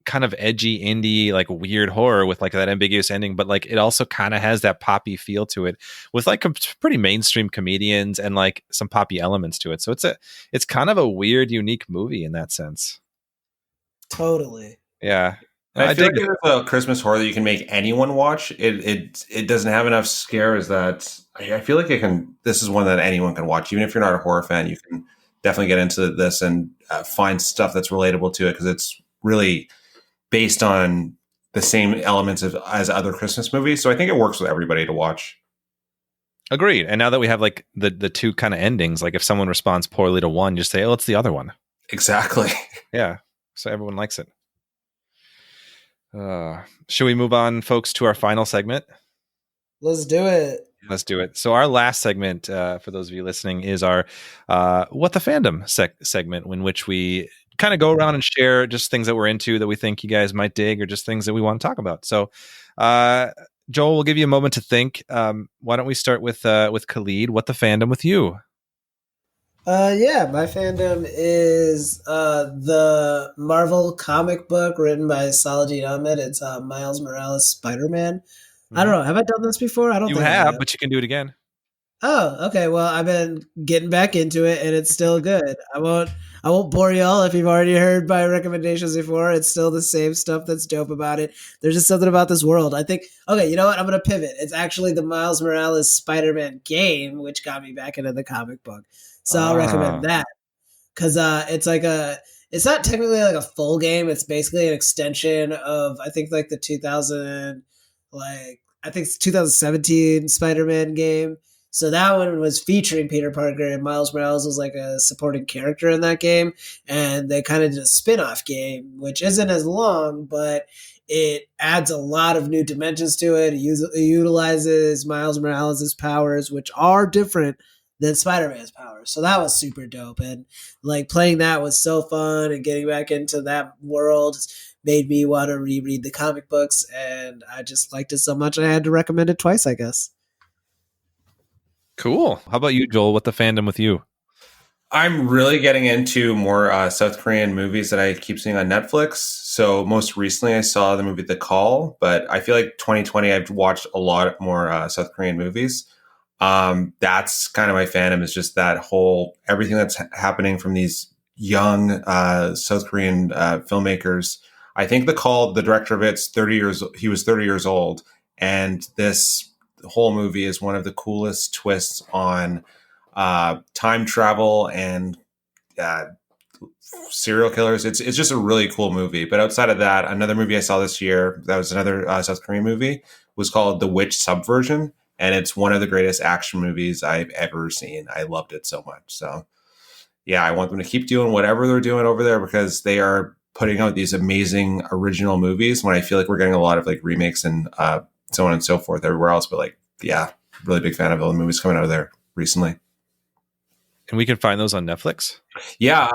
kind of edgy indie like weird horror with like that ambiguous ending, but like it also kind of has that poppy feel to it with like pretty mainstream comedians and like some poppy elements to it. So it's kind of a weird, unique movie in that sense. Totally. Yeah. I feel like it's a Christmas horror that you can make anyone watch. It doesn't have enough scares that I feel like this is one that anyone can watch. Even if you're not a horror fan, you can definitely get into this and find stuff that's relatable to it because it's really based on the same elements as other Christmas movies. So I think it works with everybody to watch. Agreed. And now that we have like the two kind of endings, like if someone responds poorly to one, just say, oh, it's the other one. Exactly. Yeah. So everyone likes it. Should we move on, folks, to our final segment? Let's do it. So our last segment, for those of you listening, is our What the Fandom segment, in which we kind of go around and share just things that we're into that we think you guys might dig or just things that we want to talk about. So, Joel, we'll give you a moment to think. Why don't we start with Khalid? What the fandom with you? My fandom is the Marvel comic book written by Saladin Ahmed. It's Miles Morales Spider-Man. I don't know. Have I done this before? I don't think I have, but you can do it again. Oh, okay. Well, I've been getting back into it, and it's still good. I won't bore y'all if you've already heard my recommendations before. It's still the same stuff that's dope about it. There's just something about this world. I think, okay, you know what? I'm going to pivot. It's actually the Miles Morales Spider-Man game, which got me back into the comic book. So I'll recommend that because it's not technically like a full game. It's basically an extension of, I think, like the 2017 Spider-Man game. So that one was featuring Peter Parker, and Miles Morales was like a supporting character in that game. And they kind of did a spin-off game, which isn't as long, but it adds a lot of new dimensions to it. It utilizes Miles Morales' powers, which are different than Spider-Man's powers. So that was super dope. And like playing that was so fun, and getting back into that world made me want to reread the comic books. And I just liked it so much I had to recommend it twice, I guess. Cool. How about you, Joel? What the fandom with you? I'm really getting into more South Korean movies that I keep seeing on Netflix. So most recently I saw the movie The Call, but I feel like 2020 I've watched a lot more South Korean movies. That's kind of my fandom, is just that whole everything that's happening from these young South Korean filmmakers. I think The Call, the director of it's 30 years. He was 30 years old, and this whole movie is one of the coolest twists on time travel and serial killers. It's just a really cool movie. But outside of that, another movie I saw this year that was another South Korean movie was called The Witch Subversion, and it's one of the greatest action movies I've ever seen. I loved it so much. So yeah, I want them to keep doing whatever they're doing over there because they are putting out these amazing original movies when I feel like we're getting a lot of like remakes and so on and so forth everywhere else. But like, yeah, really big fan of all the movies coming out of there recently. And we can find those on Netflix? Yeah,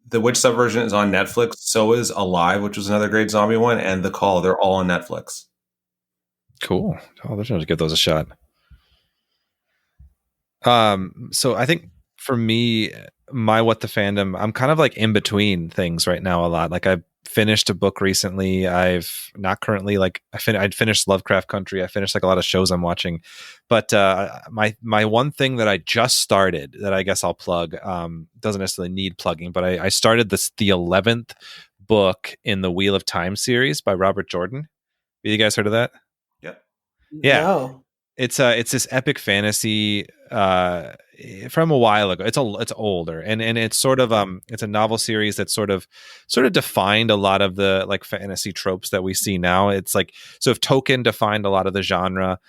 The Witch Subversion is on Netflix. So is Alive, which was another great zombie one, and The Call. They're all on Netflix. Cool. Oh, there's no to give those a shot. So I think for me, my What the Fandom, I'm kind of like in between things right now a lot. Like I've finished a book recently. I've not currently like I'd finished Lovecraft Country. I finished like a lot of shows I'm watching, but my one thing that I just started that I guess I'll plug doesn't necessarily need plugging, but I started the 11th book in the Wheel of Time series by Robert Jordan. Have you guys heard of that? Yeah. No. It's this epic fantasy from a while ago. It's older and it's sort of it's a novel series that sort of defined a lot of the like fantasy tropes that we see now. It's like, so if Tolkien defined a lot of the genre,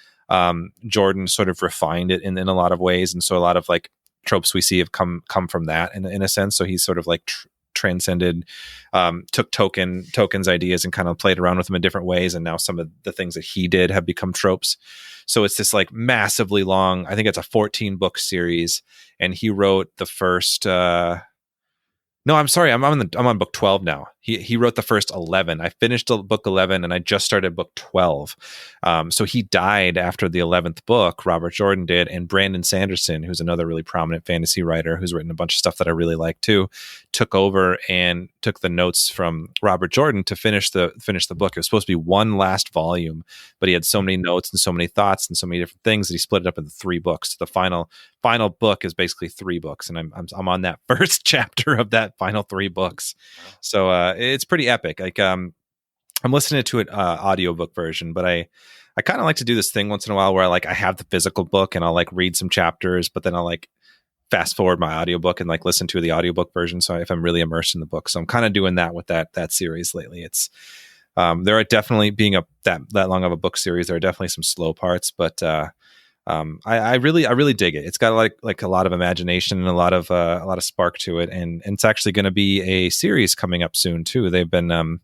Jordan sort of refined it in a lot of ways, and so a lot of like tropes we see have come from that in a sense. So he's sort of like transcended, took Tolkien's ideas and kind of played around with them in different ways, and now some of the things that he did have become tropes. So it's this like massively long, I think it's a 14 book series, and he wrote the first no, I'm sorry. I'm on book 12 now. He wrote the first 11. I finished book 11 and I just started book 12. So he died after the 11th book, Robert Jordan did, and Brandon Sanderson, who's another really prominent fantasy writer who's written a bunch of stuff that I really like too, took over and took the notes from Robert Jordan to finish the book. It was supposed to be one last volume, but he had so many notes and so many thoughts and so many different things that he split it up into 3 books. The final book is basically 3 books, and I'm on that first chapter of that final 3 books. So it's pretty epic. Like I'm listening to an audiobook version, but I kind of like to do this thing once in a while where I have the physical book and I'll like read some chapters, but then I'll like fast forward my audiobook and like listen to the audiobook version. So if I'm really immersed in the book, so I'm kind of doing that with that series lately. It's there are definitely, being that long of a book series, there are definitely some slow parts, but I really dig it. It's got like a lot of imagination and a lot of spark to it, and it's actually going to be a series coming up soon too. They've been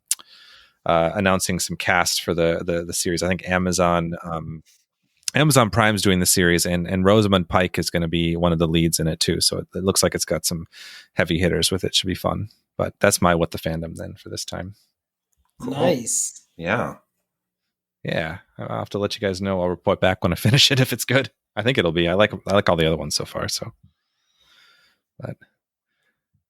announcing some cast for the series. I think Amazon Prime's doing the series, and Rosamund Pike is going to be one of the leads in it too. So it looks like it's got some heavy hitters with it. Should be fun. But that's my What the Fandom then for this time. Cool. Nice. Yeah. Yeah, I'll have to let you guys know. I'll report back when I finish it if it's good. I think it'll be. I like all the other ones so far. So, but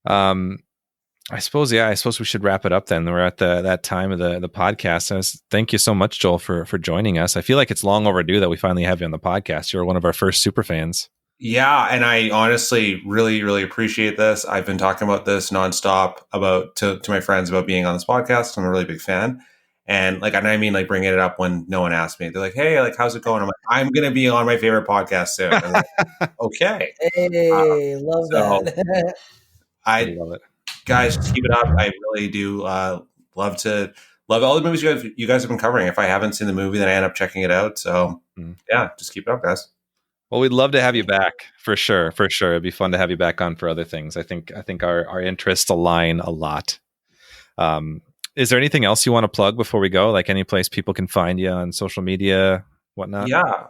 I suppose we should wrap it up then. We're at that time of the podcast. Thank you so much, Joel, for joining us. I feel like it's long overdue that we finally have you on the podcast. You're one of our first super fans. Yeah, and I honestly really, really appreciate this. I've been talking about this nonstop to my friends about being on this podcast. I'm a really big fan. And I mean, bringing it up when no one asked me. They're like, "Hey, how's it going?" I'm like, "I'm going to be on my favorite podcast soon." I'm like, okay. Hey, love that. I love it. Guys, just keep it up. I really do love all the movies you guys have been covering. If I haven't seen the movie, then I end up checking it out. So yeah, just keep it up, guys. Well, we'd love to have you back for sure. For sure, it'd be fun to have you back on for other things. I think our interests align a lot. Is there anything else you want to plug before we go? Like any place people can find you on social media, whatnot? Yeah.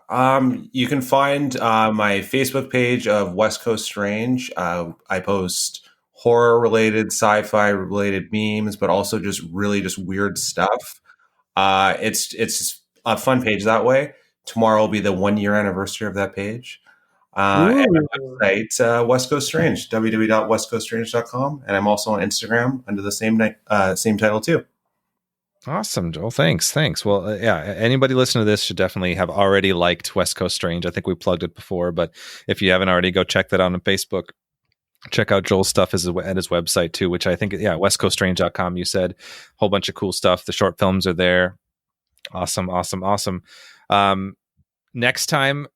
You can find my Facebook page of West Coast Strange. I post horror-related, sci-fi-related memes, but also just weird stuff. It's a fun page that way. Tomorrow will be the 1-year anniversary of that page. And my website, West Coast Strange, www.westcoaststrange.com. And I'm also on Instagram under the same title too. Awesome, Joel. Thanks. Well, yeah, anybody listening to this should definitely have already liked West Coast Strange. I think we plugged it before, but if you haven't already, go check that out on Facebook. Check out Joel's stuff at his website too, which I think, westcoaststrange.com. You said a whole bunch of cool stuff. The short films are there. Awesome. Next time,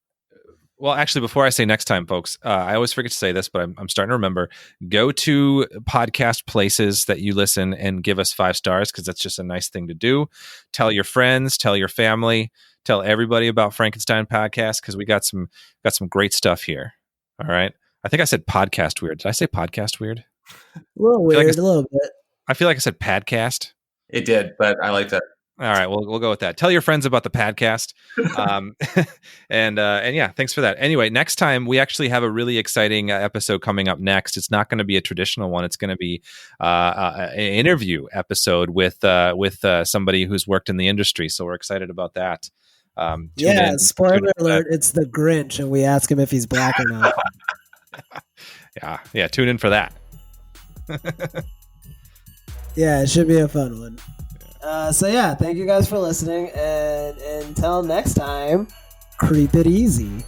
Well, actually, before I say next time, folks, I always forget to say this, but I'm starting to remember. Go to podcast places that you listen and give us 5 stars, because that's just a nice thing to do. Tell your friends, tell your family, tell everybody about Frankenstein Podcast, because we got some great stuff here. All right. I think I said podcast weird. Did I say podcast weird? A little weird, a little bit. I feel like I said padcast. It did, but I like that. All right, we'll go with that. Tell your friends about the podcast, and yeah, thanks for that. Anyway, next time we actually have a really exciting episode coming up next. It's not going to be a traditional one. It's going to be an interview episode with somebody who's worked in the industry. So we're excited about that. Spoiler alert! It's the Grinch, and we ask him if he's black or not. yeah. Tune in for that. Yeah, it should be a fun one. Thank you guys for listening, and until next time, creep it easy.